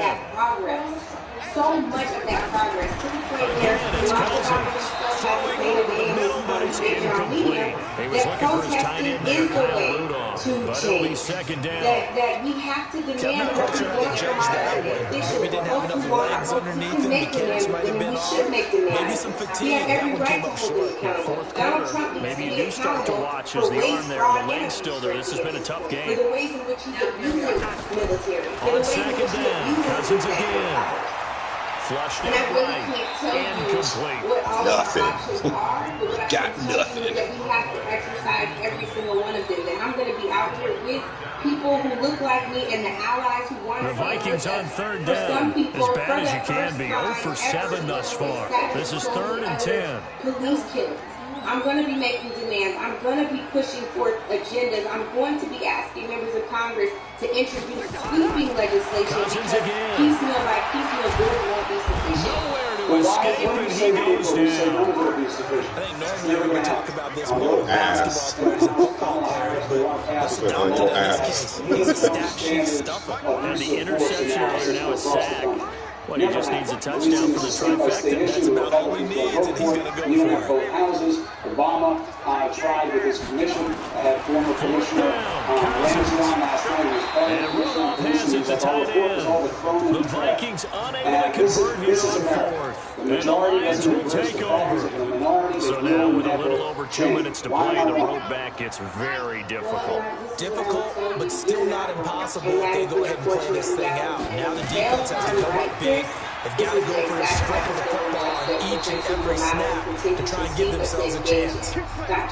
[SPEAKER 6] So much of that progress to the point where
[SPEAKER 2] It's Cousins throwing over the middle, but it's incomplete. He was looking for his tight end there, Kyle Rudolph. But
[SPEAKER 6] change.
[SPEAKER 2] Second down.
[SPEAKER 6] That we have to demand what we want from our officials.
[SPEAKER 3] Maybe didn't have enough legs underneath him. Mechanics might have been
[SPEAKER 6] we
[SPEAKER 3] off.
[SPEAKER 6] should make demands.
[SPEAKER 3] Maybe some fatigue.
[SPEAKER 6] He had every
[SPEAKER 3] That one
[SPEAKER 6] right
[SPEAKER 3] came
[SPEAKER 6] to
[SPEAKER 3] up
[SPEAKER 6] hold them
[SPEAKER 3] short.
[SPEAKER 6] accountable.
[SPEAKER 2] Fourth
[SPEAKER 6] Donald
[SPEAKER 2] quarter,
[SPEAKER 6] Trump needs
[SPEAKER 2] maybe
[SPEAKER 6] to
[SPEAKER 2] you
[SPEAKER 6] be
[SPEAKER 2] do start to
[SPEAKER 6] accountable
[SPEAKER 2] watch
[SPEAKER 6] for
[SPEAKER 2] as the
[SPEAKER 6] race,
[SPEAKER 2] arm there,
[SPEAKER 6] fraud,
[SPEAKER 2] the
[SPEAKER 6] and
[SPEAKER 2] leg still there. This has been a tough game.
[SPEAKER 6] for the ways in which he's abusing military. For
[SPEAKER 2] On
[SPEAKER 6] the ways in
[SPEAKER 2] second
[SPEAKER 6] which he's
[SPEAKER 2] down,
[SPEAKER 6] abusing
[SPEAKER 2] Cousins
[SPEAKER 6] the
[SPEAKER 2] again. Flushed
[SPEAKER 6] and I
[SPEAKER 2] out
[SPEAKER 6] really
[SPEAKER 2] right.
[SPEAKER 6] can't tell you
[SPEAKER 2] Incomplete.
[SPEAKER 6] what all
[SPEAKER 5] Nothing.
[SPEAKER 6] of our options are, but what I
[SPEAKER 5] Got
[SPEAKER 6] can tell
[SPEAKER 5] nothing.
[SPEAKER 6] you is that we have to exercise every single one of them. And I'm going to be out here with people who look like me and the allies who want to
[SPEAKER 2] The Vikings on third down.
[SPEAKER 6] some people,
[SPEAKER 2] As bad as you
[SPEAKER 6] for the
[SPEAKER 2] can be.
[SPEAKER 6] first
[SPEAKER 2] 0 for
[SPEAKER 6] time
[SPEAKER 2] 7 thus
[SPEAKER 6] ever,
[SPEAKER 2] far. This is third and 10.
[SPEAKER 6] Police killings. I'm going to be making demands. I'm going to be pushing forth agendas. I'm going to be asking members of Congress to introduce sweeping legislation
[SPEAKER 2] Cousins
[SPEAKER 6] because
[SPEAKER 2] again.
[SPEAKER 6] piecemeal by piecemeal bills won't be sufficient.
[SPEAKER 2] Nowhere to
[SPEAKER 9] Well,
[SPEAKER 2] escape,
[SPEAKER 9] why
[SPEAKER 2] and
[SPEAKER 9] do you
[SPEAKER 2] he
[SPEAKER 9] say
[SPEAKER 2] goes
[SPEAKER 9] people who say none
[SPEAKER 2] down.
[SPEAKER 9] of it will be sufficient?
[SPEAKER 3] I think normally we talk about this more with
[SPEAKER 5] Ass.
[SPEAKER 3] basketball players and football players, but this is
[SPEAKER 5] On
[SPEAKER 3] dominant
[SPEAKER 5] your
[SPEAKER 3] in this
[SPEAKER 5] ass.
[SPEAKER 3] case. He's a stack sheet stuffer.
[SPEAKER 2] And the interception earlier, now a sack. Well, he just needs a touchdown for the trifecta.
[SPEAKER 3] That's about all he needs, and he's going to go
[SPEAKER 9] You don't have
[SPEAKER 3] for
[SPEAKER 9] both houses. Obama tried with his commission. Had former commissioner Ramsey on last night. He was part of the
[SPEAKER 2] And
[SPEAKER 9] commission on
[SPEAKER 2] Rudolph has it, the tight end. The Vikings unable to convert here on fourth. And the Lions will take over. So now with a little over 2 minutes to play, the road back gets very difficult.
[SPEAKER 3] Difficult, but still not impossible if they go ahead and play this thing out. Now the defense has to come up big. They've got to go for a strip of the football on each and every snap to try and give themselves a chance.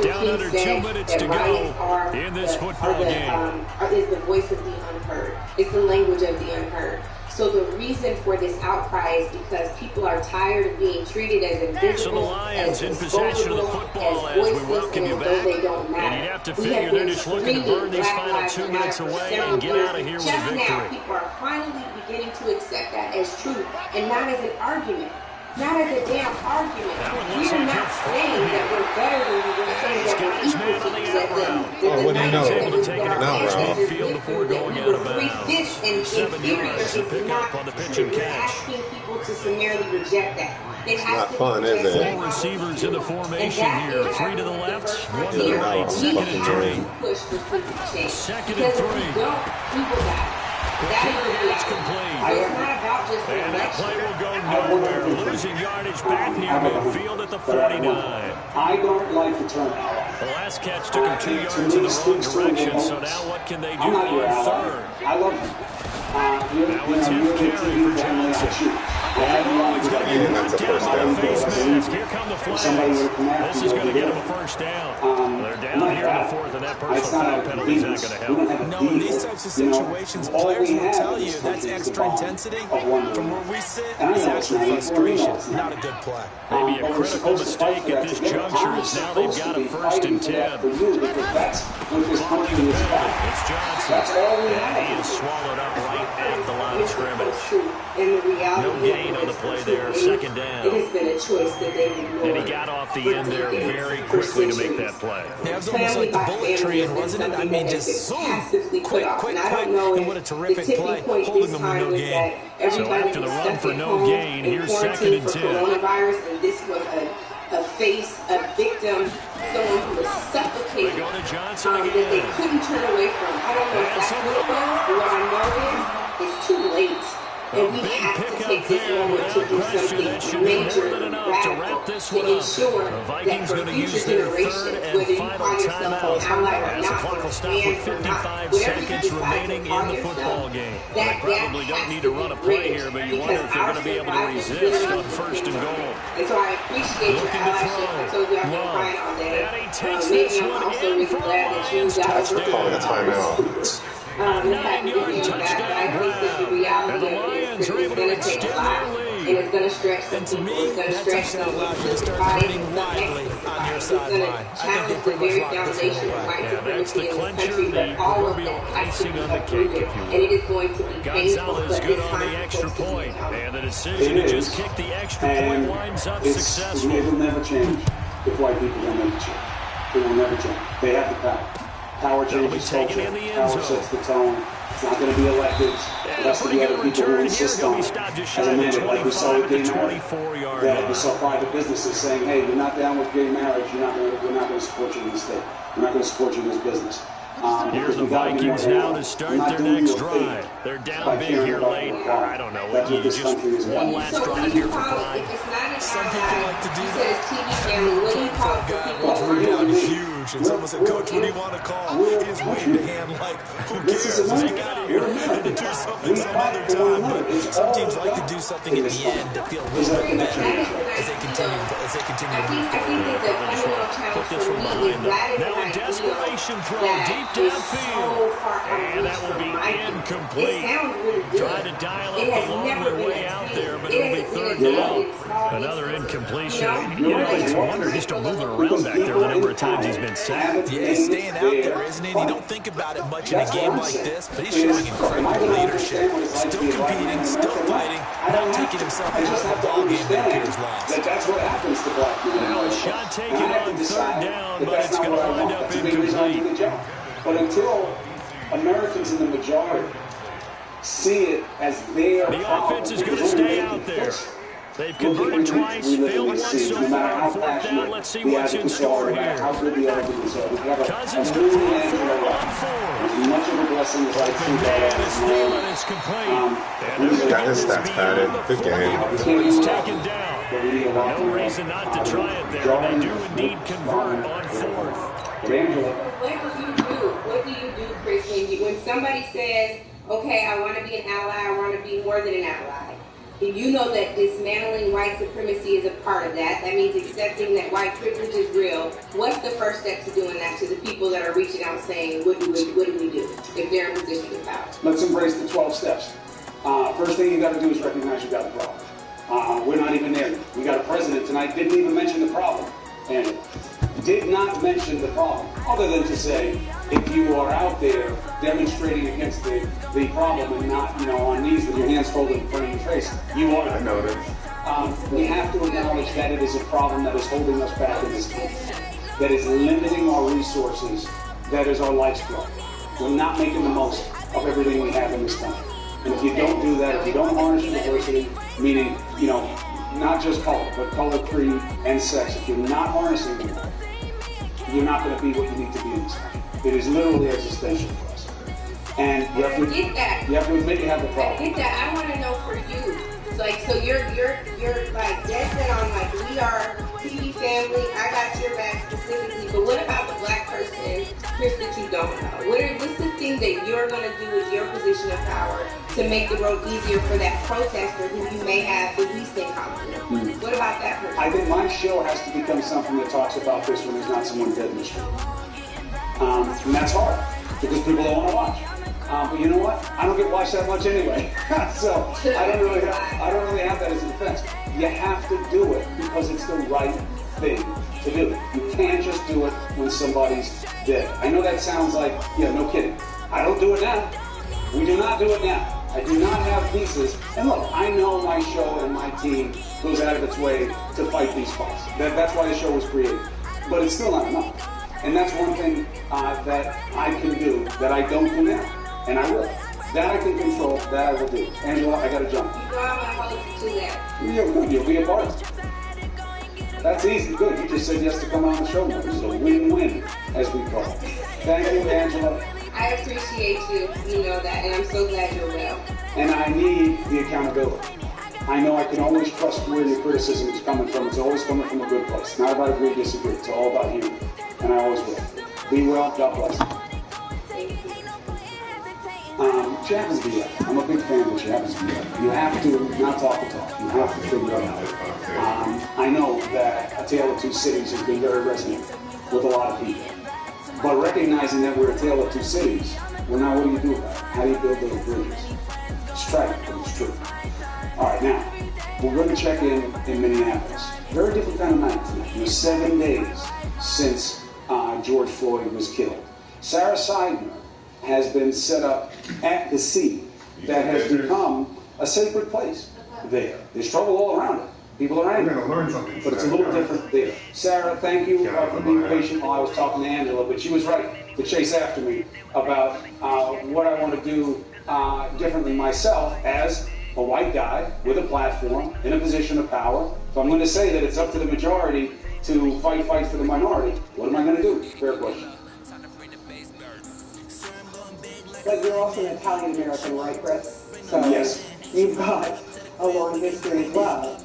[SPEAKER 2] Down under 2 minutes to go in this football game.
[SPEAKER 6] Is the voice of the unheard. It's the language of the unheard. So the reason for this outcry is because people are tired of being treated as invisible,
[SPEAKER 2] So the Lions in possession of the football as we welcome you back. And you'd have to figure they're just looking to burn these final 2 minutes away and get out of here with a
[SPEAKER 6] Just now,
[SPEAKER 2] victory.
[SPEAKER 6] people are finally beginning to accept that as truth and not as an argument. Not as a damn argument. We're not saying that we're better than we were saying that we're equal to each other.
[SPEAKER 5] Oh, what do you know?
[SPEAKER 2] Able to take it across
[SPEAKER 5] Out route.
[SPEAKER 2] midfield before going out of bounds. 7 yards to pick up on the pitch and catch.
[SPEAKER 6] Asking people to summarily reject that. They have
[SPEAKER 5] Not
[SPEAKER 6] to
[SPEAKER 5] fun, is
[SPEAKER 6] reject
[SPEAKER 5] it?
[SPEAKER 2] Four receivers in the formation here. 3 to the left, 1 to
[SPEAKER 5] Yeah,
[SPEAKER 2] the right.
[SPEAKER 5] that's
[SPEAKER 2] 2nd
[SPEAKER 5] fucking
[SPEAKER 2] and 3.
[SPEAKER 6] push for people to change.
[SPEAKER 2] 2nd and
[SPEAKER 6] Because if
[SPEAKER 2] 3.
[SPEAKER 6] we don't, we will die. That is the
[SPEAKER 2] It's
[SPEAKER 6] reality.
[SPEAKER 2] complete.
[SPEAKER 6] It's not about just the
[SPEAKER 2] And that
[SPEAKER 6] election.
[SPEAKER 2] play will go nowhere. Losing yardage back near midfield at the 49.
[SPEAKER 9] I don't like the turnout.
[SPEAKER 2] The last catch took him 2 yards in the wrong direction, so now what can they do
[SPEAKER 9] I'm not your
[SPEAKER 2] on
[SPEAKER 9] ally.
[SPEAKER 2] third?
[SPEAKER 9] I love him.
[SPEAKER 2] Now a 10th carry for Johnson. Oh, he's going to get knocked down by the face mask. Here come the flags. This is going to get him a first down. They're down here in the fourth, and that personal foul penalty is not going to help.
[SPEAKER 3] No, in these types of situations, players will tell you that's extra intensity. From where we sit, it's actually frustration, not a good play.
[SPEAKER 2] Maybe a critical mistake at this juncture is now they've got a 1st and 10. It's Johnson, and he is swallowed up right at the line of scrimmage. No gain on the play there, 2nd down.
[SPEAKER 6] It has been a choice that they've ignored.
[SPEAKER 2] And he got off the end there very quickly to make that play.
[SPEAKER 3] Yeah, it was almost like the bullet train, wasn't it? I mean, just zoom, quick, and what a terrific play, holding them to no gain.
[SPEAKER 2] So after the run for no gain, here's 2nd and 10.
[SPEAKER 6] Coronavirus, and this was a victim, someone who was suffocating.
[SPEAKER 2] They go to Johnson
[SPEAKER 6] that
[SPEAKER 2] again.
[SPEAKER 6] they couldn't turn away from. I don't know if that's what it was, but what I know is it's too late. And we have to take this moment to do something major, radical, to ensure that for future generations, whether you call yourself an ally or
[SPEAKER 2] As the
[SPEAKER 6] not,
[SPEAKER 2] clock will stop with 55 seconds remaining in the football game. They probably don't need to run a play here, but you wonder if they're going to be able to resist on 1st and goal.
[SPEAKER 6] And so I appreciate your allyship. I told you I've been crying all day. Maybe I'm also really glad that you guys
[SPEAKER 5] They're calling a timeout.
[SPEAKER 2] 9-yard touchdown grab. And the Lions are able to extend their lead.
[SPEAKER 6] And it's going to stretch some
[SPEAKER 3] And to
[SPEAKER 6] people.
[SPEAKER 3] me,
[SPEAKER 6] It's going to
[SPEAKER 3] that
[SPEAKER 6] stretch some
[SPEAKER 3] touchdown allowed you to start
[SPEAKER 6] fight.
[SPEAKER 3] running widely on your
[SPEAKER 6] It's going to
[SPEAKER 3] sideline. I think they
[SPEAKER 6] challenge the
[SPEAKER 3] pretty
[SPEAKER 6] very
[SPEAKER 3] much locked this
[SPEAKER 6] foundation
[SPEAKER 3] one
[SPEAKER 6] of
[SPEAKER 3] away.
[SPEAKER 6] white
[SPEAKER 2] Yeah, that's the
[SPEAKER 6] supremacy in this
[SPEAKER 2] clincher,
[SPEAKER 6] country,
[SPEAKER 2] the
[SPEAKER 6] but all of
[SPEAKER 2] proverbial
[SPEAKER 6] that has to
[SPEAKER 2] icing
[SPEAKER 6] be
[SPEAKER 2] on the cake,
[SPEAKER 6] uprooted.
[SPEAKER 2] if you will.
[SPEAKER 6] And it is going to be painful,
[SPEAKER 2] Gonzalez
[SPEAKER 6] but
[SPEAKER 2] good
[SPEAKER 6] this
[SPEAKER 2] on the
[SPEAKER 6] time
[SPEAKER 2] extra
[SPEAKER 6] it's going to
[SPEAKER 2] point.
[SPEAKER 6] be helpful.
[SPEAKER 2] And the decision to just kick the extra point winds up
[SPEAKER 9] It
[SPEAKER 2] successful.
[SPEAKER 9] will never change if white people don't make the change. It will never change. They have the power. Power changes
[SPEAKER 2] taken
[SPEAKER 9] culture.
[SPEAKER 2] in the end
[SPEAKER 9] Power
[SPEAKER 2] zone.
[SPEAKER 9] sets the tone. It's not going to be electives. It has to be other people who insist on it. As a minute, like we saw with gay marriage. That we saw private businesses saying, hey, you're not down with gay marriage, we're not going to support you in the state. We're not going to support you in this business.
[SPEAKER 2] Here are the Vikings now to start their next drive. They're down big here late. I don't know. You just one last drive here for pride.
[SPEAKER 3] Some people like to do that.
[SPEAKER 6] What do you call it?
[SPEAKER 3] Huge. It's almost like, Coach, what do you want to call? He is waving the hand like, who cares? Let's get out of here and do something some other time. But some teams like to do something at the end to feel a little bit better as they continue to move forward.
[SPEAKER 2] Put this one behind them. Now a desperation throw deep downfield. And that will be incomplete. Trying to dial up the long way out there, but it'll be third down. Another incompletion. You know, it's a wonder he's still moving around back there the number of times he's been sacked.
[SPEAKER 3] Yeah, he's staying out there, isn't he? You don't think about it much in a game like this, but he's showing incredible leadership. Still competing, still fighting, not taking himself out of the ball game that appears lost.
[SPEAKER 9] That's what happens to black people.
[SPEAKER 2] Now a shot taken on third down, but it's going to wind up incomplete.
[SPEAKER 9] But until Americans in the majority see it as their
[SPEAKER 2] The offense is going to stay out there. They've converted twice, failed once so far on fourth down. Let's see what's in store here. Cousins to throw on fourth.
[SPEAKER 9] Much of a blessing as I see that.
[SPEAKER 2] His throw is complete.
[SPEAKER 5] He's got his stats padded. Good game.
[SPEAKER 2] He's taken down. No reason not to try it there. They do indeed convert on fourth.
[SPEAKER 6] What do you do, Chris, when somebody says, okay, I want to be an ally, I want to be more than an ally? And you know that dismantling white supremacy is a part of that. That means accepting that white privilege is real. What's the first step to doing that to the people that are reaching out saying, what do we do if they're in position of power?
[SPEAKER 9] Let's embrace the 12 steps. First thing you got to do is recognize you got a problem. We're not even there. We got a president tonight, didn't even mention the problem. And did not mention the problem, other than to say, if you are out there demonstrating against the problem and not, on knees with your hands folded in front of your face, you are.
[SPEAKER 5] I know that.
[SPEAKER 9] We have to acknowledge that it is a problem that is holding us back in this country, that is limiting our resources, that is our lifeblood. We're not making the most of everything we have in this country. And if you don't do that, if you don't harness diversity, meaning, not just color, but color, creed, and sex, if you're not harnessing them, you're not going to be what you need to be in this country. It is literally existential for us. And you have to admit you have the problem.
[SPEAKER 6] I get that. I want to know for you. So you're like dead set on like we are TV family. I got your back specifically. But what about the black person, Chris, that you don't know? What's the thing that you're going to do with your position of power to make the road easier for that protester who you may have the least in common with? What about that person?
[SPEAKER 9] I think my show has to become something that talks about this when there's not someone dead in the street. And that's hard because people don't want to watch. But you know what? I don't get watched that much anyway. So I don't really have that as a defense. You have to do it because it's the right thing to do. You can't just do it when somebody's dead. I know that sounds like, no kidding. I don't do it now. We do not do it now. I do not have pieces. And look, I know my show and my team goes out of its way to fight these fights. That's why the show was created. But it's still not enough. And that's one thing that I can do that I don't do now. And I will. That I can control, that I will do. Angela, I gotta jump.
[SPEAKER 6] You know I'm gonna hold you to that.
[SPEAKER 9] Yeah, good. You'll be a part of it. That's easy. Good. You just said yes to come on the show. This is a win-win, as we call it. Thank you, Angela.
[SPEAKER 6] I appreciate you. You know that, and I'm so glad you're well.
[SPEAKER 9] And I need the accountability. I know I can always trust where your criticism is coming from. It's always coming from a good place. It's not about agree, disagree. It's all about humor. And I always will. Be well. God bless. She happens to be up. I'm a big fan, but she happens to be up. You have to not talk the talk. You have to figure it out. I know that A Tale of Two Cities has been very resonant with a lot of people. But recognizing that we're a tale of two cities, well, now what do you do about it? How do you build those bridges? It's tragic, but it's true. All right, now, we're going to check in Minneapolis. Very different kind of night tonight. 7 days since George Floyd was killed. Sarah Seidner has been set up at the scene that has become a sacred place there. There's trouble all around it. People are angry, but it's a little different there. Sarah, thank you for being patient while I was talking to Angela, but she was right to chase after me about what I want to do differently myself as a white guy with a platform in a position of power. So I'm going to say that it's up to the majority to fight for the minority. What am I going to do? Fair question.
[SPEAKER 15] But you're also an Italian American, right, Chris? So
[SPEAKER 9] yes.
[SPEAKER 15] You've got a long history as well.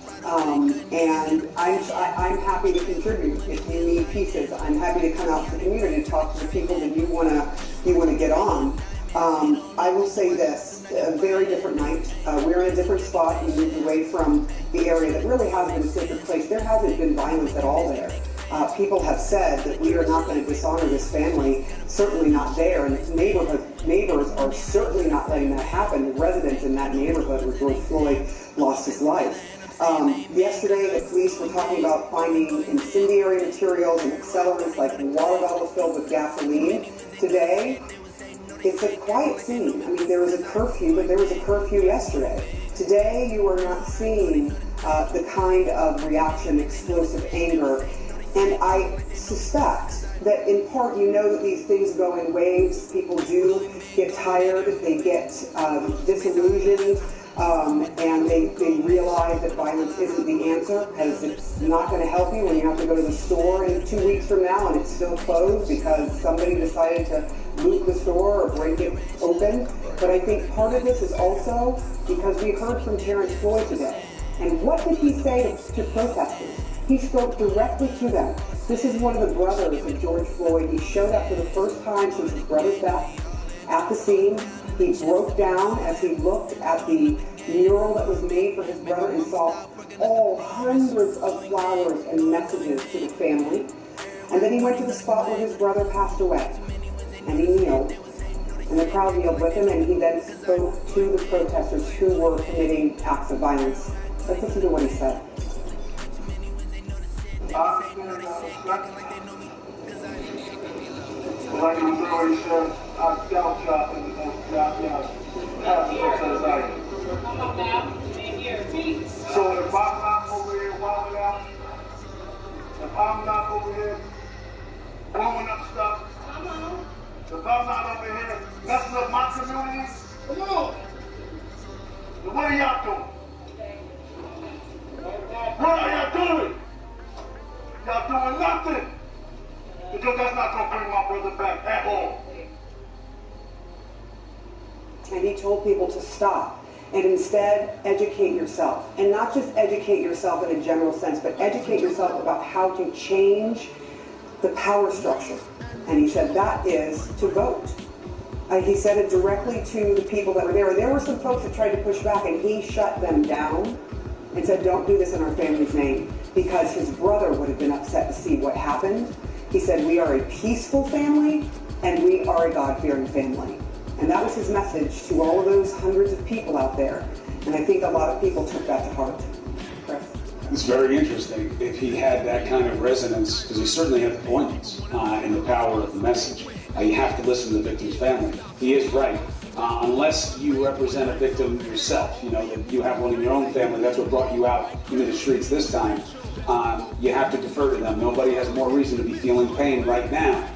[SPEAKER 15] And I'm happy to contribute. If you need pieces, I'm happy to come out to the community and talk to the people that you wanna get on. I will say this, a very different night. We're in a different spot. We moved away from the area that really has been a sacred place. There hasn't been violence at all there. People have said that we are not going to dishonor this family, certainly not there, and its neighbors are certainly not letting that happen. The residents in that neighborhood where George Floyd lost his life. Yesterday, the police were talking about finding incendiary materials and accelerants like water bottles filled with gasoline. Today, it's a quiet scene. I mean, there was a curfew, but there was a curfew yesterday. Today, you are not seeing the kind of reaction, explosive anger. And I suspect that in part, you know that these things go in waves. People do get tired, they get disillusioned, and they realize that violence isn't the answer, because it's not going to help you when you have to go to the store in 2 weeks from now and it's still closed because somebody decided to loot the store or break it open. But I think part of this is also because we heard from Terrence Floyd today. And what did he say to protesters? He spoke directly to them. This is one of the brothers of George Floyd. He showed up for the first time since his brother's death at the scene. He broke down as he looked at the mural that was made for his brother and saw all hundreds of flowers and messages to the family. And then he went to the spot where his brother passed away. And he kneeled. And the crowd kneeled with him, and he then spoke to the protesters who were committing acts of violence. Let's listen to what he said.
[SPEAKER 16] Like I'm already said, I doubt y'all So if I'm not over here wilding out, if I'm not over here blowing up stuff, if I'm not over here messing up my community, come on. Then what are y'all doing? What are y'all doing? Y'all doing nothing. Because that's not going to bring my brother back at all.
[SPEAKER 15] And he told people to stop and instead educate yourself. And not just educate yourself in a general sense, but educate yourself about how to change the power structure. And he said that is to vote. He said it directly to the people that were there. And there were some folks that tried to push back, and he shut them down and said, don't do this in our family's name, because his brother would have been upset to see what happened. He said, we are a peaceful family, and we are a God-fearing family. And that was his message to all of those hundreds of people out there. And I think a lot of people took that to heart. Chris?
[SPEAKER 9] It's very interesting if he had that kind of resonance, because he certainly had the poignance in the power of the message. You have to listen to the victim's family. He is right. Unless you represent a victim yourself, you know, that you have one in your own family, that's what brought you out into the streets this time, you have to defer to them. Nobody has more reason to be feeling pain right now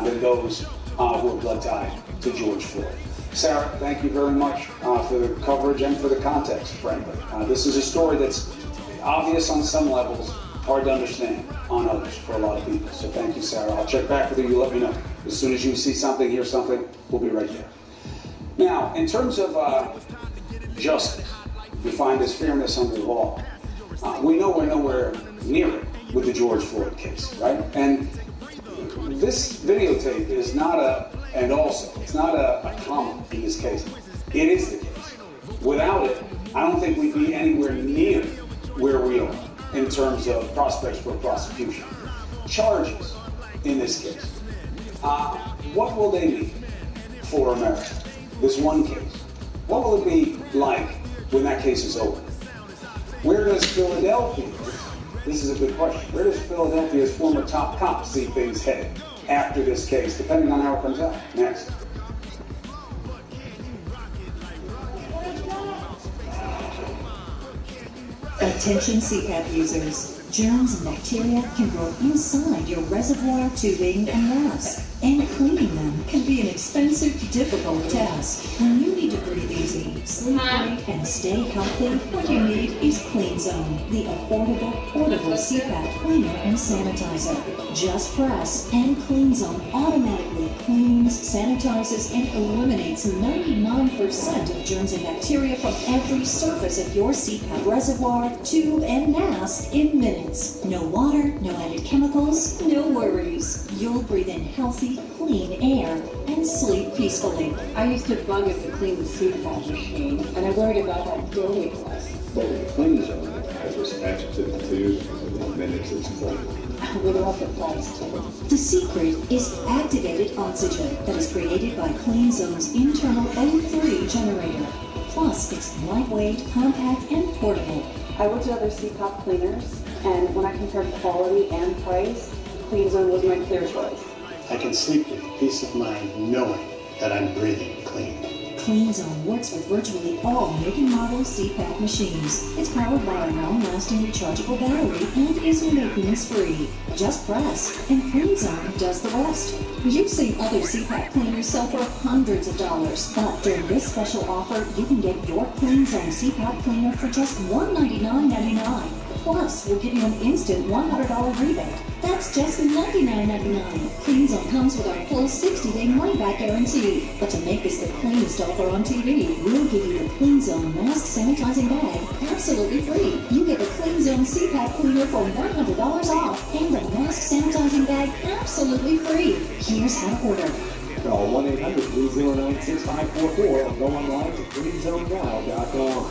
[SPEAKER 9] than those who are blood-tied to George Floyd. Sarah, thank you very much for the coverage and for the context, frankly. This is a story that's obvious on some levels, hard to understand on others for a lot of people. So thank you, Sarah. I'll check back with you. You let me know. As soon as you see something, hear something, we'll be right there. Now, in terms of justice, defined as fairness under law, we know we're nowhere near it with the George Floyd case, right? And this videotape is not it's not a comma in this case. It is the case. Without it, I don't think we'd be anywhere near where we are in terms of prospects for prosecution. Charges in this case. What will they mean for America? This one case. What will it be like when that case is over? Where does Philadelphia, this is a good question, where does Philadelphia's former top cop see things headed after this case, depending on how it comes out? Next.
[SPEAKER 17] Attention CPAP users. Germs and bacteria can grow inside your reservoir tubing and valves, and cleaning them can be an expensive, difficult task. When you need to breathe easy, sleep great, and stay healthy, what you need is Clean Zone, the affordable, portable CPAP cleaner and sanitizer. Just press, and Clean Zone automatically cleans, sanitizes, and eliminates 99% of germs and bacteria from every surface of your CPAP reservoir, tube, and mask in minutes. No water, no added chemicals, no worries. You'll breathe in healthy, clean air and sleep peacefully.
[SPEAKER 18] I used to bug it to clean the CPAP machine, and I worried about how dirty it was.
[SPEAKER 9] But with the clean zone, as was attached to the tube, in minutes it's clean.
[SPEAKER 18] We love the flies too.
[SPEAKER 17] The secret is activated oxygen that is created by Clean Zone's internal O3 generator. Plus, it's lightweight, compact, and portable.
[SPEAKER 18] I looked at other CPAP cleaners, and when I compared quality and price, Clean Zone was my clear choice.
[SPEAKER 9] I can sleep with peace of mind knowing that I'm breathing clean.
[SPEAKER 17] Clean Zone works with virtually all make and model CPAP machines. It's powered by a long-lasting rechargeable battery and is maintenance-free. Just press, and Clean Zone does the rest. You've seen other CPAP cleaners sell for hundreds of dollars, but during this special offer, you can get your Clean Zone CPAP cleaner for just $199.99. Plus, we'll give you an instant $100 rebate. That's just $99.99. Clean Zone comes with our full 60-day money-back guarantee. But to make this the cleanest offer on TV, we'll give you the Clean Zone mask sanitizing bag absolutely free. You get the Clean Zone CPAP cleaner for $100 off and the mask sanitizing bag absolutely free. Here's how to order.
[SPEAKER 9] Call 1-800-309-6544 or go online to cleanzonenow.com.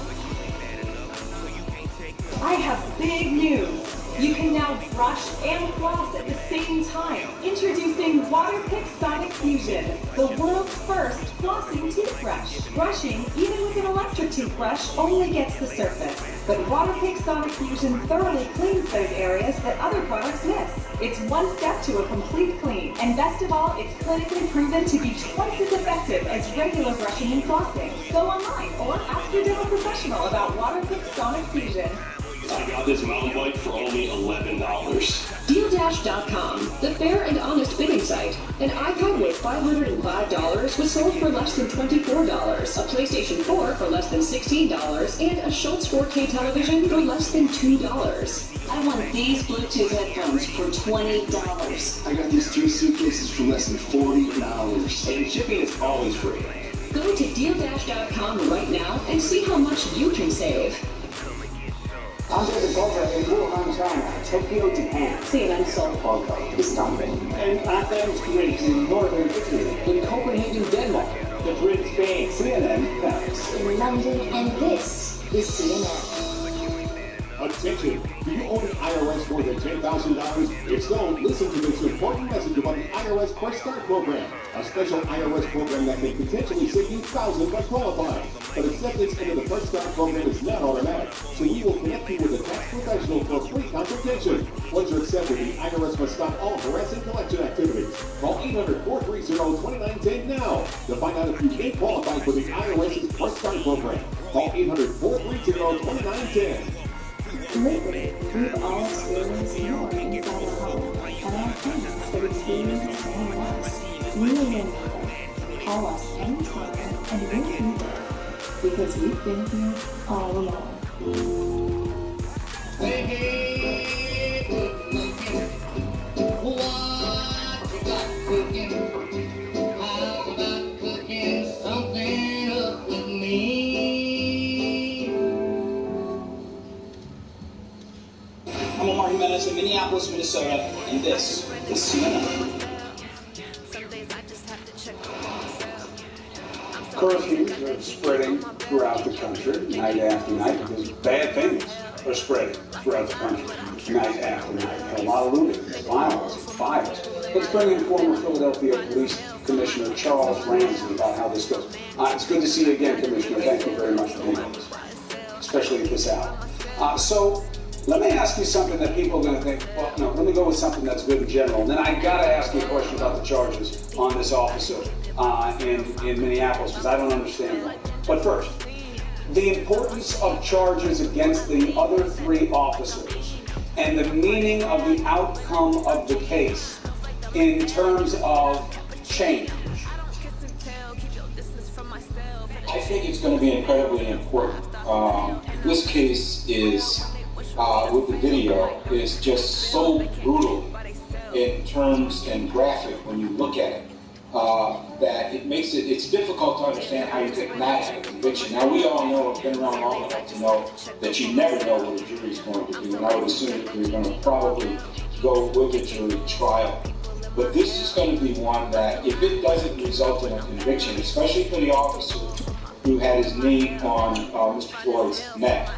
[SPEAKER 19] I have big news. You can now brush and floss at the same time. Introducing Waterpik Sonic Fusion, the world's first flossing toothbrush. Brushing, even with an electric toothbrush, only gets the surface. But Waterpik Sonic Fusion thoroughly cleans those areas that other products miss. It's one step to a complete clean. And best of all, it's clinically proven to be twice as effective as regular brushing and flossing. Go online or ask your dental professional about Waterpik Sonic Fusion.
[SPEAKER 12] I got this mountain bike for only $11.
[SPEAKER 20] Dealdash.com, the fair and honest bidding site. An iPad worth $505 was sold for less than $24, a PlayStation 4 for less than $16, and a Schultz 4K television for less than $2.
[SPEAKER 14] I want these Bluetooth headphones for $20.
[SPEAKER 4] I got these 3 suitcases for less than $40.
[SPEAKER 12] And shipping is always free.
[SPEAKER 20] Go to Dealdash.com right now and see how much you can save.
[SPEAKER 8] I'm going to go in Wuhan, China, Tokyo, Japan,
[SPEAKER 18] CNN Seoul,
[SPEAKER 8] Hong Kong, Istanbul,
[SPEAKER 9] And Athens, Greece,
[SPEAKER 8] in northern Italy,
[SPEAKER 9] in Copenhagen, Denmark, Madrid, Spain,
[SPEAKER 8] CNN, Paris,
[SPEAKER 11] In London, and this is CNN.
[SPEAKER 9] Attention! Do you own an IRS more than $10,000? If so, listen to this important message about the IRS Fresh Start Program, a special IRS program that can potentially save you thousands by qualifying. But acceptance into the Fresh Start Program is not automatic, so we will connect you with a tax professional for a free consultation. Once you're accepted, the IRS must stop all harassing collection activities. Call 800-430-2910 now to find out if you may qualify for the IRS's Fresh Start Program. Call 800-430-2910.
[SPEAKER 18] Lately, we've all experienced more inside our home, and our friends have experienced more loss. We will know better. Call us anytime, and we'll be there, because we've been here all along.
[SPEAKER 14] Baby, what you got cooking? How about cooking something up with me?
[SPEAKER 21] I'm Omar Jimenez in Minneapolis, Minnesota, and this is CNN.
[SPEAKER 9] Curfews are spreading throughout the country, night after night, because bad things are spreading throughout the country, night after night. A lot of looting, violence, fires. Let's bring in former Philadelphia Police Commissioner Charles Ramsey about how this goes. It's good to see you again, Commissioner. Thank you very much for being with us, especially at this hour. So let me ask you something that people are going to think, well, no, let me go with something that's good in general. And then I got to ask you a question about the charges on this officer in Minneapolis, because I don't understand them. But first, the importance of charges against the other 3 officers and the meaning of the outcome of the case in terms of change.
[SPEAKER 22] I think it's going to be incredibly important. This case is, with the video, is just so brutal in terms and graphic when you look at it. that it's difficult to understand how you could not have a conviction. Now, we all know, have been around long enough to know that you never know what a jury's going to do, and I would assume that they're going to probably go with a jury trial. But this is going to be one that, if it doesn't result in a conviction, especially for the officer who had his knee on Mr. Floyd's neck,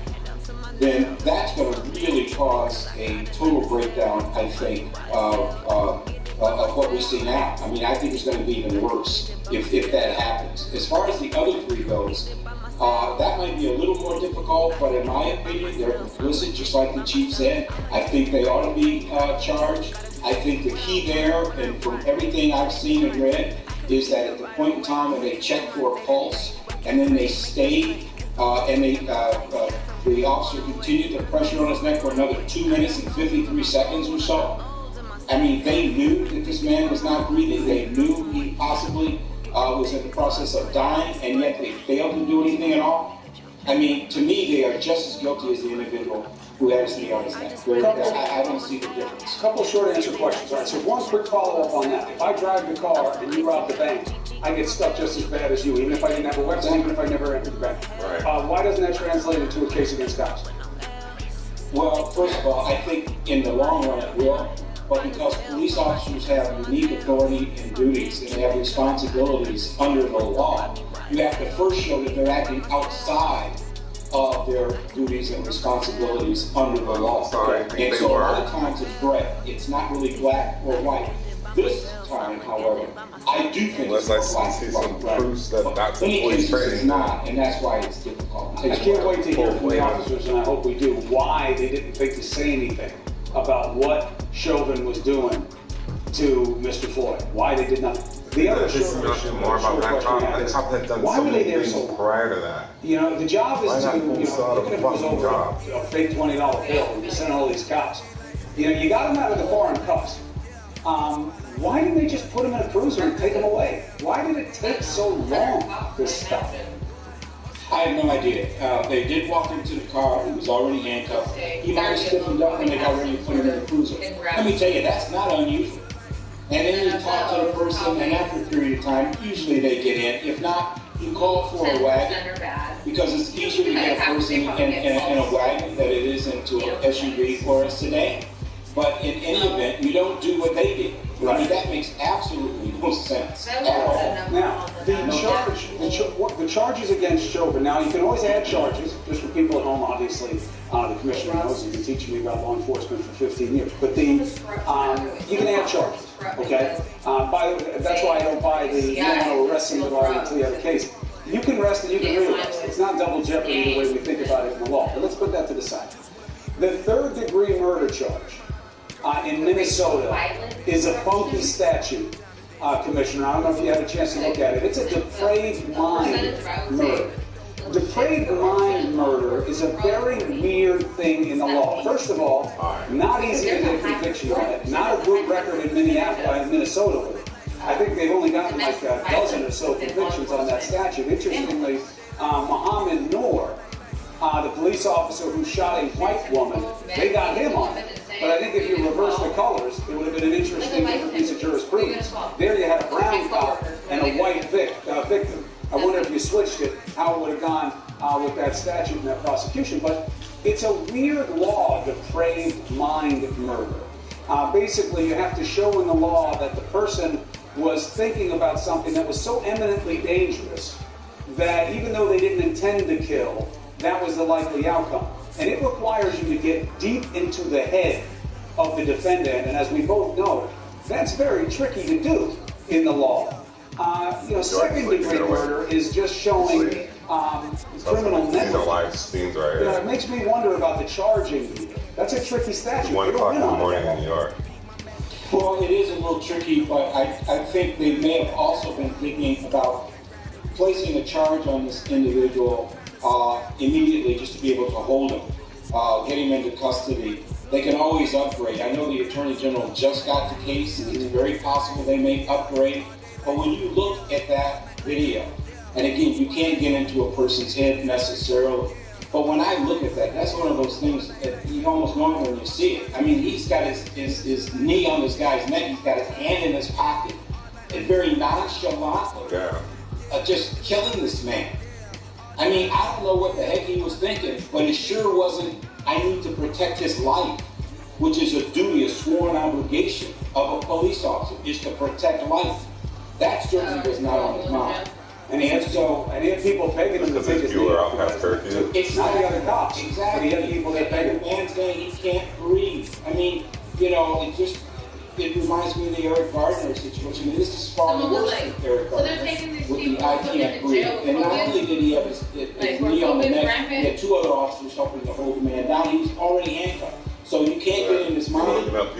[SPEAKER 22] then that's going to really cause a total breakdown, I think, of what we see now. I mean, I think it's going to be even worse if that happens. As far as the other three goes, that might be a little more difficult, but in my opinion, they're complicit, just like the chief said. I think they ought to be charged. I think the key there, and from everything I've seen and read, is that at the point in time when they check for a pulse, and then they stayed, and the officer continued the pressure on his neck for another 2 minutes and 53 seconds or so. I mean, they knew that this man was not breathing. They knew he possibly was in the process of dying, and yet they failed to do anything at all. I mean, to me, they are just as guilty as the individual who had his knee on his neck. I don't see the difference.
[SPEAKER 9] Couple short answer questions. All right, so one quick follow-up on that. If I drive the car and you rob the bank, I get stuck just as bad as you, even if I didn't have a weapon, even if I never entered the bank.
[SPEAKER 5] Right.
[SPEAKER 9] Why doesn't that translate into a case against cops?
[SPEAKER 22] Well, first of all, I think in the long run it will, but because police officers have unique authority and duties and they have responsibilities under the law, you have to first show that they're acting outside of their duties and responsibilities under the law. And so a lot of times it's gray. It's not really black or white. This time, however, I do think
[SPEAKER 5] unless I see some proofs that that's
[SPEAKER 22] police training. It's not, and that's why it's difficult.
[SPEAKER 9] I can't wait to hear from the officers, and I hope we do, why they didn't think to say anything about what Chauvin was doing to Mr. Floyd. Why they did not. The other why were they there so long?
[SPEAKER 5] Prior to that,
[SPEAKER 9] you know, the job is to, even if it was over a fake $20 bill and you send all these cops, you know, you got them out of the car in cuffs. Why didn't they just put them in a cruiser and take them away? Why did it take so long, this stuff?
[SPEAKER 22] I have no idea. They did walk into the car. He was already handcuffed. He might have stiffened up when they got ready to put him in the cruiser. Let me tell you, that's not unusual. And then you talk to the person, and after a period of time, usually they get in. If not, you call for a wagon, because it's easier to get a person in a wagon than it is into an SUV for us today. But in any event, you don't do what they did. I mean, that makes absolutely no sense at all.
[SPEAKER 9] Now, the charges against Chauvin, now you can always add charges, just for people at home, obviously. The commissioner knows, he's been teaching me about law enforcement for 15 years. But you can add charges, okay? By the way, that's why I don't buy you don't want to arrest somebody until you have a case. You can arrest and you can re-arrest. It's not double jeopardy the way we think about it in the law. But let's put that to the side. The third-degree murder charge in Minnesota is a funky statute, Commissioner. I don't know if you had a chance to look at it. It's a depraved mind murder. Depraved mind murder is a very weird thing in the law. First of all, not easy to get a conviction on it. Not a good record in Minnesota with it. I think they've only gotten like a dozen or so convictions on that statute. Interestingly, Muhammad Noor, the police officer who shot a white woman, they got him on it. But I think if you reverse the colors, it would have been an interesting piece of jurisprudence. There you had a brown cop and a white victim. I wonder if you switched it, how it would have gone with that statute and that prosecution. But it's a weird law, depraved mind murder. Basically, you have to show in the law that the person was thinking about something that was so eminently dangerous that even though they didn't intend to kill, that was the likely outcome. And it requires you to get deep into the head of the defendant, and as we both know, that's very tricky to do in the law. Second-degree murder is just showing criminal negligence. It makes me wonder about the charging. That's a tricky statute.
[SPEAKER 5] 1 o'clock in the morning in New York.
[SPEAKER 22] Well, it is a little tricky, but I think they may have also been thinking about placing a charge on this individual immediately just to be able to hold him, get him into custody. They can always upgrade. I know the Attorney General just got the case, and it's very possible they may upgrade. But when you look at that video, and again, you can't get into a person's head necessarily, but when I look at that, that's one of those things that you almost know when you see it. I mean, he's got his knee on this guy's neck, he's got his hand in his pocket, and very nonchalantly just killing this man. I mean, I don't know what the heck he was thinking, but it sure wasn't, I need to protect his life, which is a duty, a sworn obligation of a police officer, is to protect life. That certainly was not on his mind.
[SPEAKER 9] And he had people begging him to take his knee off. It's not the other cops.
[SPEAKER 22] Exactly.
[SPEAKER 9] But he had people that begging him.
[SPEAKER 22] The man's saying he can't breathe. I mean, you know, it reminds me of the Eric Gardner situation. I mean, this is far worse than Eric Gardner with the I can't breathe. And not only did he have his knee on the neck, he had two other officers helping to hold the man down. He was already handcuffed. So you can't get in his mind. But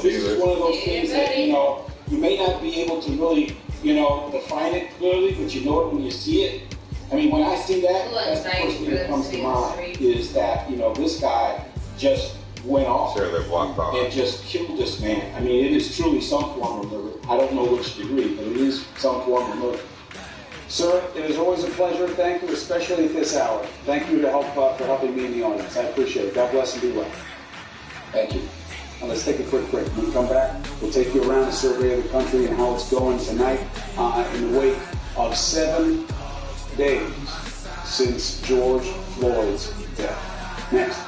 [SPEAKER 22] this is one of those things that, you know, you may not be able to really, you know, define it clearly, but you know it when you see it. I mean, when I see that, that's the first thing that comes to mind is that, you know, this guy just went off and just killed this man. I mean, it is truly some form of murder. I don't know which degree, but it is some form of murder.
[SPEAKER 9] Sir, it is always a pleasure. Thank you, especially at this hour. Thank you for helping me in the audience. I appreciate it. God bless and be well.
[SPEAKER 22] Thank you.
[SPEAKER 9] Now let's take a quick break. When we come back, we'll take you around a survey of the country and how it's going tonight in the wake of 7 days since George Floyd's death. Next.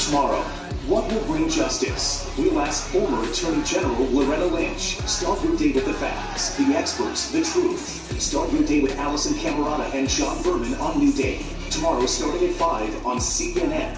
[SPEAKER 10] Tomorrow, what will bring justice? We'll ask former Attorney General Loretta Lynch. Start your day with the facts, the experts, the truth. Start your day with Allison Camerata and John Berman on New Day. Tomorrow, starting at 5 on CNN.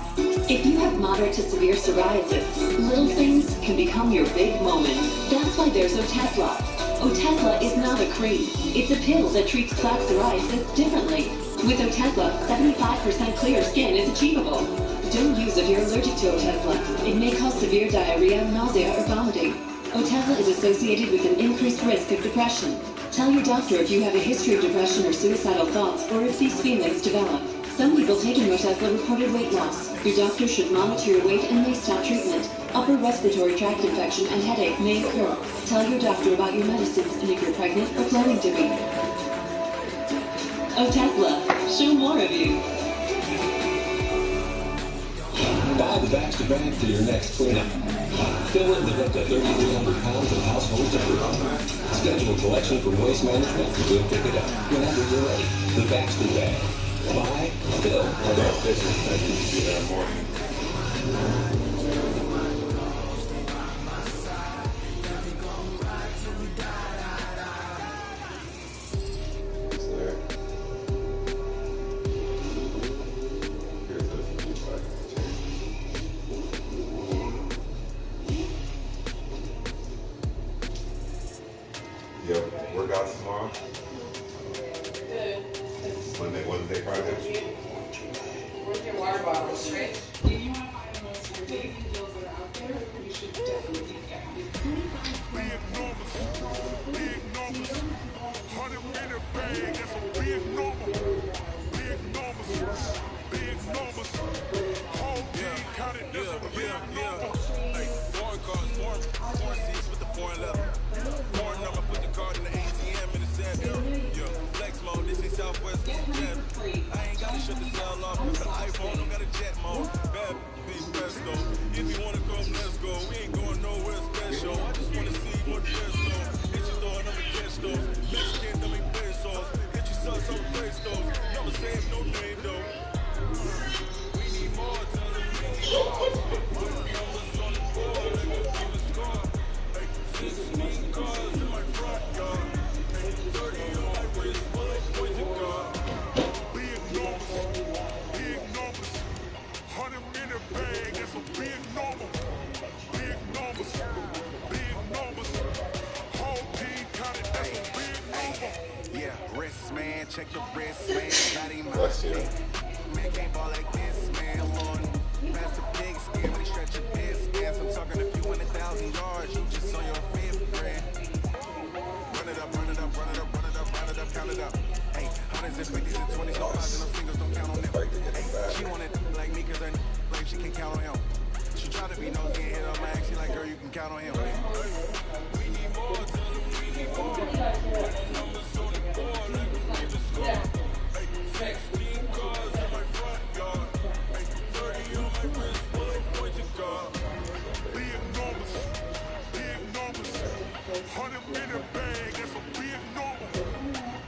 [SPEAKER 20] If you have moderate to severe psoriasis, little things can become your big moment. That's why there's Otezla. Otezla is not a cream. It's a pill that treats plaque psoriasis differently. With Otezla, 75% clear skin is achievable. Don't use if you're allergic to Otezla. It may cause severe diarrhea, nausea, or vomiting. Otezla is associated with an increased risk of depression. Tell your doctor if you have a history of depression or suicidal thoughts, or if these feelings develop. Some people taking Otezla reported weight loss. Your doctor should monitor your weight and may stop treatment. Upper respiratory tract infection and headache may occur. Tell your doctor about your medicines and if you're pregnant or planning to be. Otezla, show more of you.
[SPEAKER 1] Buy the Baxter bag for your next cleanup. Fill it with up to 3,300 pounds of household debris. Schedule collection from Waste Management and we'll pick it up whenever you're ready. The Baxter bag. Buy, fill,
[SPEAKER 5] workouts tomorrow? Good. Wednesday, Friday?
[SPEAKER 6] Where's your water bottle, right?
[SPEAKER 18] If you want to find the most amazing deals that are out there, you should definitely get them.
[SPEAKER 16] Big numbers, 100-minute bag, that's a big number. Big numbers, whole team counted, that's a big number.
[SPEAKER 7] Hey, foreign cars, foreign seats with the foreign leather. Foreign number, put the card in the ATM in the sand. Yeah, flex mode, this is Southwest. Yeah, I ain't gotta shut the cell off with the iPhone, don't got a jet mode. Bad be best though. If you wanna come, let's go. We ain't going nowhere special. I just wanna see more dress though. Hit your door and I'ma catch those. Mexican, don't make pesos. Get your sauce on the place though. Never say no name though. We need more, tell them we need more. Put numbers on the board, let me keep a score. 16 cars in my front yard. 30 on my wrist, bullet pointed guard.
[SPEAKER 16] Big numbers, 100-minute bag, that's a big number. Big numbers, whole team counted, that's a big number.
[SPEAKER 7] Yeah, wrist man, check the wrist man. Got him out. Man can't ball like this, man. Lord, pass the big skin when he stretch your big skin. I'm talking a few 100,000 yards. You just on your fifth grade. Run it up, run it up, run it up, run it up, run it up, count it up. Hey, hundreds and 50s and 20s, no fives and no singles, don't count on them. Hey, she wanted like me cause her like she can't count on him. She tried to be nosy and hit up my ass. She like, girl, you can count on him. We need more, tell them we need more. Put numbers on the board, let me keep a score. Hey, 16 cars in my front yard. Hey, 30 on my wrist, bullet pointed guard.
[SPEAKER 16] 100 million bag, that's a big number.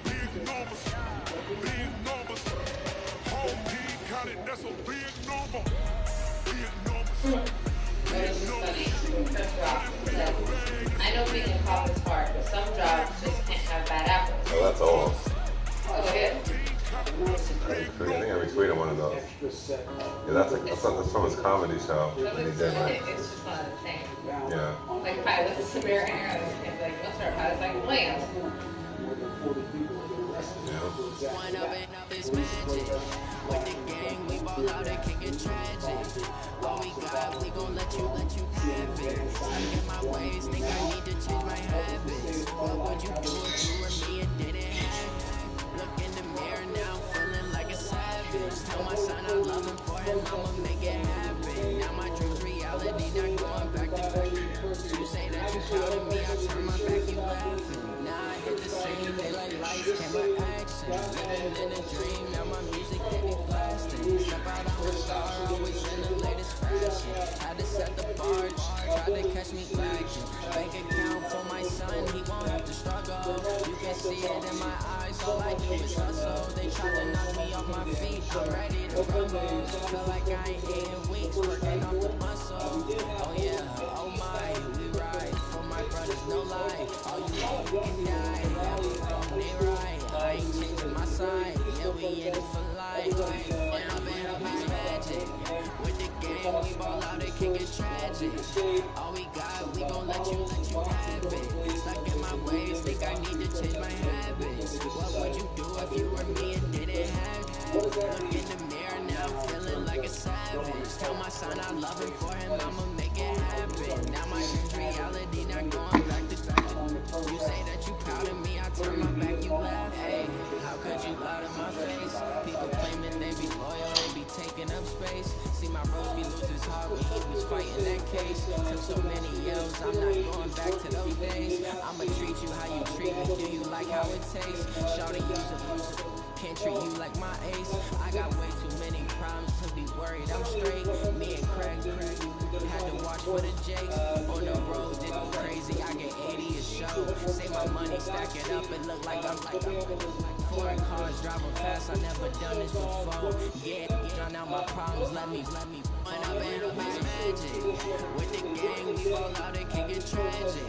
[SPEAKER 16] Big numbers. Big numbers. Whole team counted, that's a big number. Big numbers.
[SPEAKER 3] This is funny. First off, because I know being a cop is hard, but some jobs just can't have bad apples.
[SPEAKER 5] Oh, that's all.
[SPEAKER 3] Oh, yeah?
[SPEAKER 5] I think I retweeted one of those. Yeah, that's from his comedy show that he did. Like,
[SPEAKER 3] It's just one of the things.
[SPEAKER 5] yeah.
[SPEAKER 3] Like pilots of American Airlines and like, what's our pilot's like, Williams.
[SPEAKER 14] One up and up is magic. With the gang, we ball out and kick it tragic. All we got, we gon' let you have it. Stuck in my ways, think I need to change my habits. What would you do if you were me and didn't have it? Look in the mirror now, feeling like a savage. Tell my son I love him for him, I'ma make it happen. Now my dream's reality, not going back to back. You say that you proud of me, I turn my back, you laughing. Now I hit the scene, they like lights, camera action. Living in a dream, now my music getting blasting. Step out, I'm a star, always in the latest fashion. Had to set the bar, tried to catch me lacking. Bank account for my son, he won't have to struggle. You can see it in my eyes, all I do is hustle. They try to knock me off my feet, I'm ready to rumble. Feel like I ain't eating weeks, working off the muscle. Oh yeah, oh my, we ride for my brothers, no lie. All you can die, yeah, we gon' be right. I ain't changing my side, yeah, we in it for life. And I'm in a magic. With the game, we ball out and kick it tragic. All we got, we gon' let you have it. Stuck in my ways, think I need to change my habits. What would you do if you were me and didn't have it? Look in the mirror now, feeling like a savage. Tell my son I love him for him, I'ma make it happen. Now my dream's reality, not going back to back. You say that you proud of me, I turn my back, you laugh. Hey, how could you lie to my face? People claiming they be loyal, they be taking up space. See my bros be lose his heart when he was fighting that case. Took so many L's, I'm not going back to those days. I'ma treat you how you treat me, do you like how it tastes? Shawty, you's a loser, can't treat you like my ace. I got way too many problems to be worried, I'm straight. Me and Craig had to watch for the Jakes. On the road, did go crazy, I get 80 a show. Say my money, stack it up, it look like I'm foreign cars, driving fast, I never done this before. Yeah, drown out my problems, let me run up and up is magic. With the gang, we ball out and kick it tragic.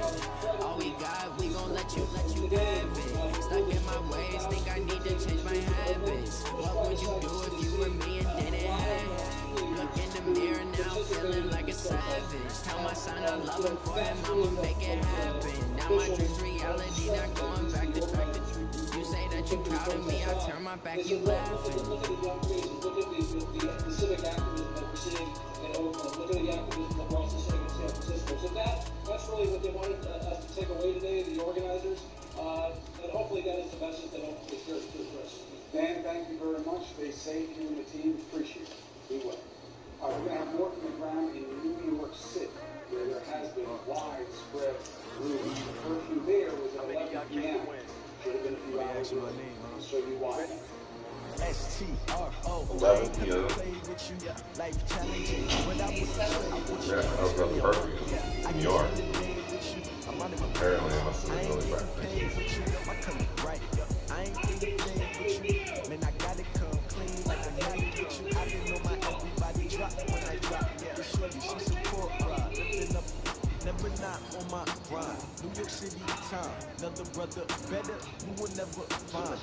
[SPEAKER 14] All we got, we gon' let you have it. Stuck in my ways, think I need to change my habits. What would you do if you were me and didn't have it? Look in the mirror now, feeling like a savage. Tell my son I love him for him, I'ma make it happen. Now my dream's reality, not going back to back. You say that you proud of me, I turn my back, you laughing.
[SPEAKER 9] Look at the young kids, look at the civic activism that we're seeing in Oakland, look at the activism across the city of San Francisco. So that's really what they wanted us to take away today, the organizers. And hopefully that is the message that hopefully is to address.
[SPEAKER 13] Dan, thank you very much. Stay safe, you and the team. Appreciate it. Be well. All right, we're going to have more from the ground in New York City, where there has been widespread rules. The curfew there was at 11 p.m. Should have been a few hours early. I'll show you why.
[SPEAKER 5] Apparently, New York. Apparently, I must have been really bad.
[SPEAKER 14] I ain't really playing with you. Man, I gotta come clean like a man with you. I didn't know my everybody drop when I drop. Yeah, shorty, she support ride. Lifting up, never not on my grind. New York City time, another brother better, you will never find.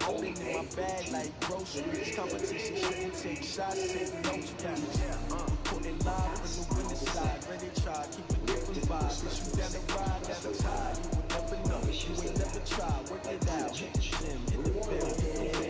[SPEAKER 14] I've been in my bag like groceries. Competition shouldn't take shots, take no trees. Putting live from the winning side, ready try, keep a different vibe. Since you down the ride, down the tide, you will never know. You ain't never tried, work it out, hit the gym, hit the field.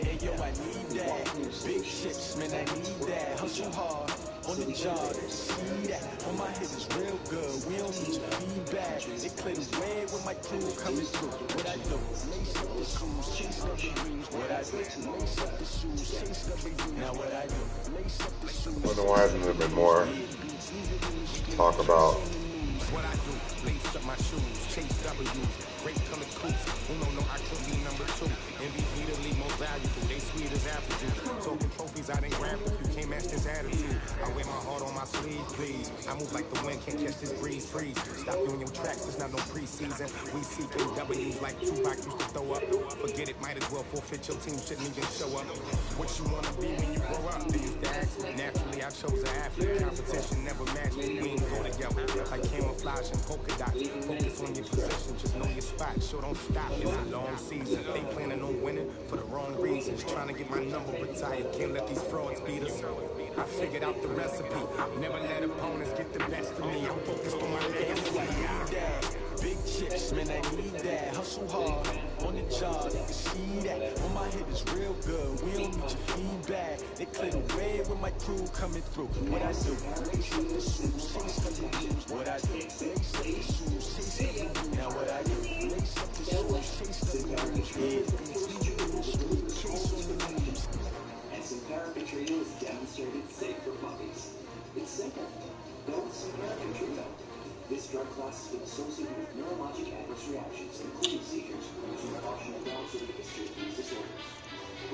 [SPEAKER 14] And yo, I need that. Big chips, man, I need that. Hustle hard on the job, see that. On my hit is real good, we don't need your feedback. They clear the way when my crew coming through. What I do, lace up the shoes, chase up the dreams. What I do, lace up the shoes, chase up the dreams. Now what I do, lace up the shoes.
[SPEAKER 5] I wonder why hasn't there been more talk about
[SPEAKER 2] W's. Great colored coops. Uno, no, I could be number 2. MVP the league most valuable. They sweet as apple juice. Talking trophies, I didn't grab if you can't match this attitude. I wear my heart on my sleeve, please. I move like the wind, can't catch this breeze, freeze. Stop you in your tracks, it's not no preseason. We seeking W's like Tupac used to throw up. Forget it, might as well forfeit your team, shouldn't even show up. What you wanna be when you grow up? They used to ask me. Naturally, I chose an athlete. Competition never matched me. We ain't go together. Like camouflage and polka dots. Focus on your position, just know your spot. Sure, don't stop. It's a long season. They planning on winning for the wrong reasons. Trying to get my number retired. Can't let these frauds beat us. I figured out the recipe. Never let opponents get the best of me. I'm focused on my legacy. Big chips, man, I need that. Hustle hard on the job, you can see that. On my head is real good. We don't need your feedback. They clear the way with my crew coming through. What I do? What I do? Now what I do?
[SPEAKER 10] And Simparica Trio is demonstrated safe for puppies. It's simple. Go with Simparica Trio. This drug class has been associated with neurologic adverse reactions, including seizures, to caution of dogs with a history of these disorders.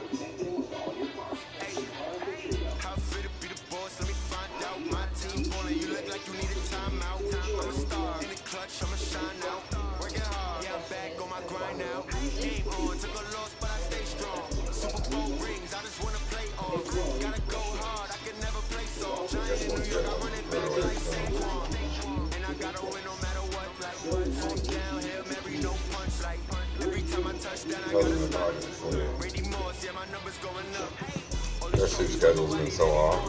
[SPEAKER 10] Protect them with all your heart. Simparica Trio.
[SPEAKER 2] How fit to be the boss? Let me find out. My team ballin', you look like you need a timeout. I'm a star in the clutch, I'ma shine out. Working hard, yeah, I'm back on my grind now. Game on, took a loss, but I stay strong. Super Bowl rings, I just wanna play off. Gotta go hard, I can never play soft. Giant in New York, I run it back like Saquon. And I gotta win no matter what. Fourth down, Hail Mary, no punch. Like every time I touch down, I gotta stop. Brady Moss, yeah, my numbers going up.
[SPEAKER 5] Their shoot schedule's been so off.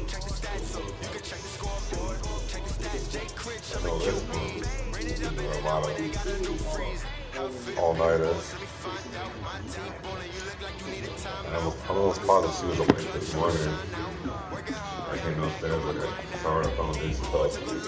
[SPEAKER 2] Check the stats, you can check the scoreboard. Check the stats, Jay Critch, I'm
[SPEAKER 5] I know
[SPEAKER 2] a
[SPEAKER 5] this
[SPEAKER 2] QB.
[SPEAKER 5] one.
[SPEAKER 2] Bring it up
[SPEAKER 5] A lot of
[SPEAKER 2] they got a new freeze.
[SPEAKER 5] all-nighters. I'm almost positive she was awake this morning. I came downstairs with her. Saw her phone and she fell asleep.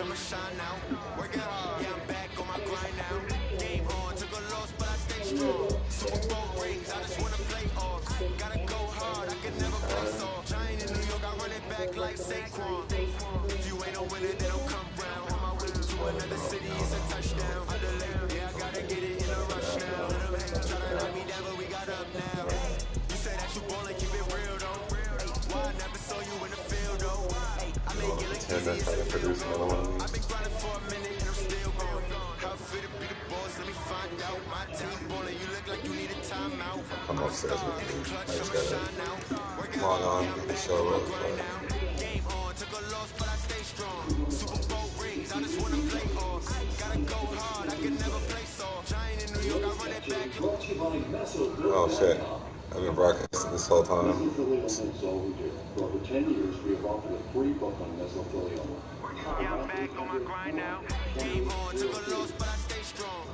[SPEAKER 2] I'ma shine now. Working hard, yeah, I'm back on my grind now. Game on, took a loss, but I stay strong. Super Bowl rings, I just wanna play off. Gotta go hard, I can never play soft. Giant in New York, I run it back like Saquon. If you ain't a winner, then don't come round. On my way to another city, it's a touchdown. Yeah, I gotta get it in a rush now. Tryna knock me down, but we got up now. You say that you ballin', keep it real though. Why I never saw you in the field though. I make it look
[SPEAKER 5] And then try to produce another one of these.
[SPEAKER 2] I've been grinding for a minute and I'm still going. How fit to be the boss? Let me find out. My team ballin', you look like you need a timeout.
[SPEAKER 5] I'm upstairs with you. I just gotta log on, get the show real quick.
[SPEAKER 2] Game on, took a loss, but I stay strong. Super Bowl rings, I just wanna play off. Gotta go hard, I can never play soft. Giant in New York, I run it back.
[SPEAKER 5] Oh shit. I've been broadcasting this whole time.
[SPEAKER 9] This is all we do. For over 10 years, we have offered a free book on mesothelioma.
[SPEAKER 2] Yeah, I'm back on my grind now. Game on, took a loss, but I stay strong.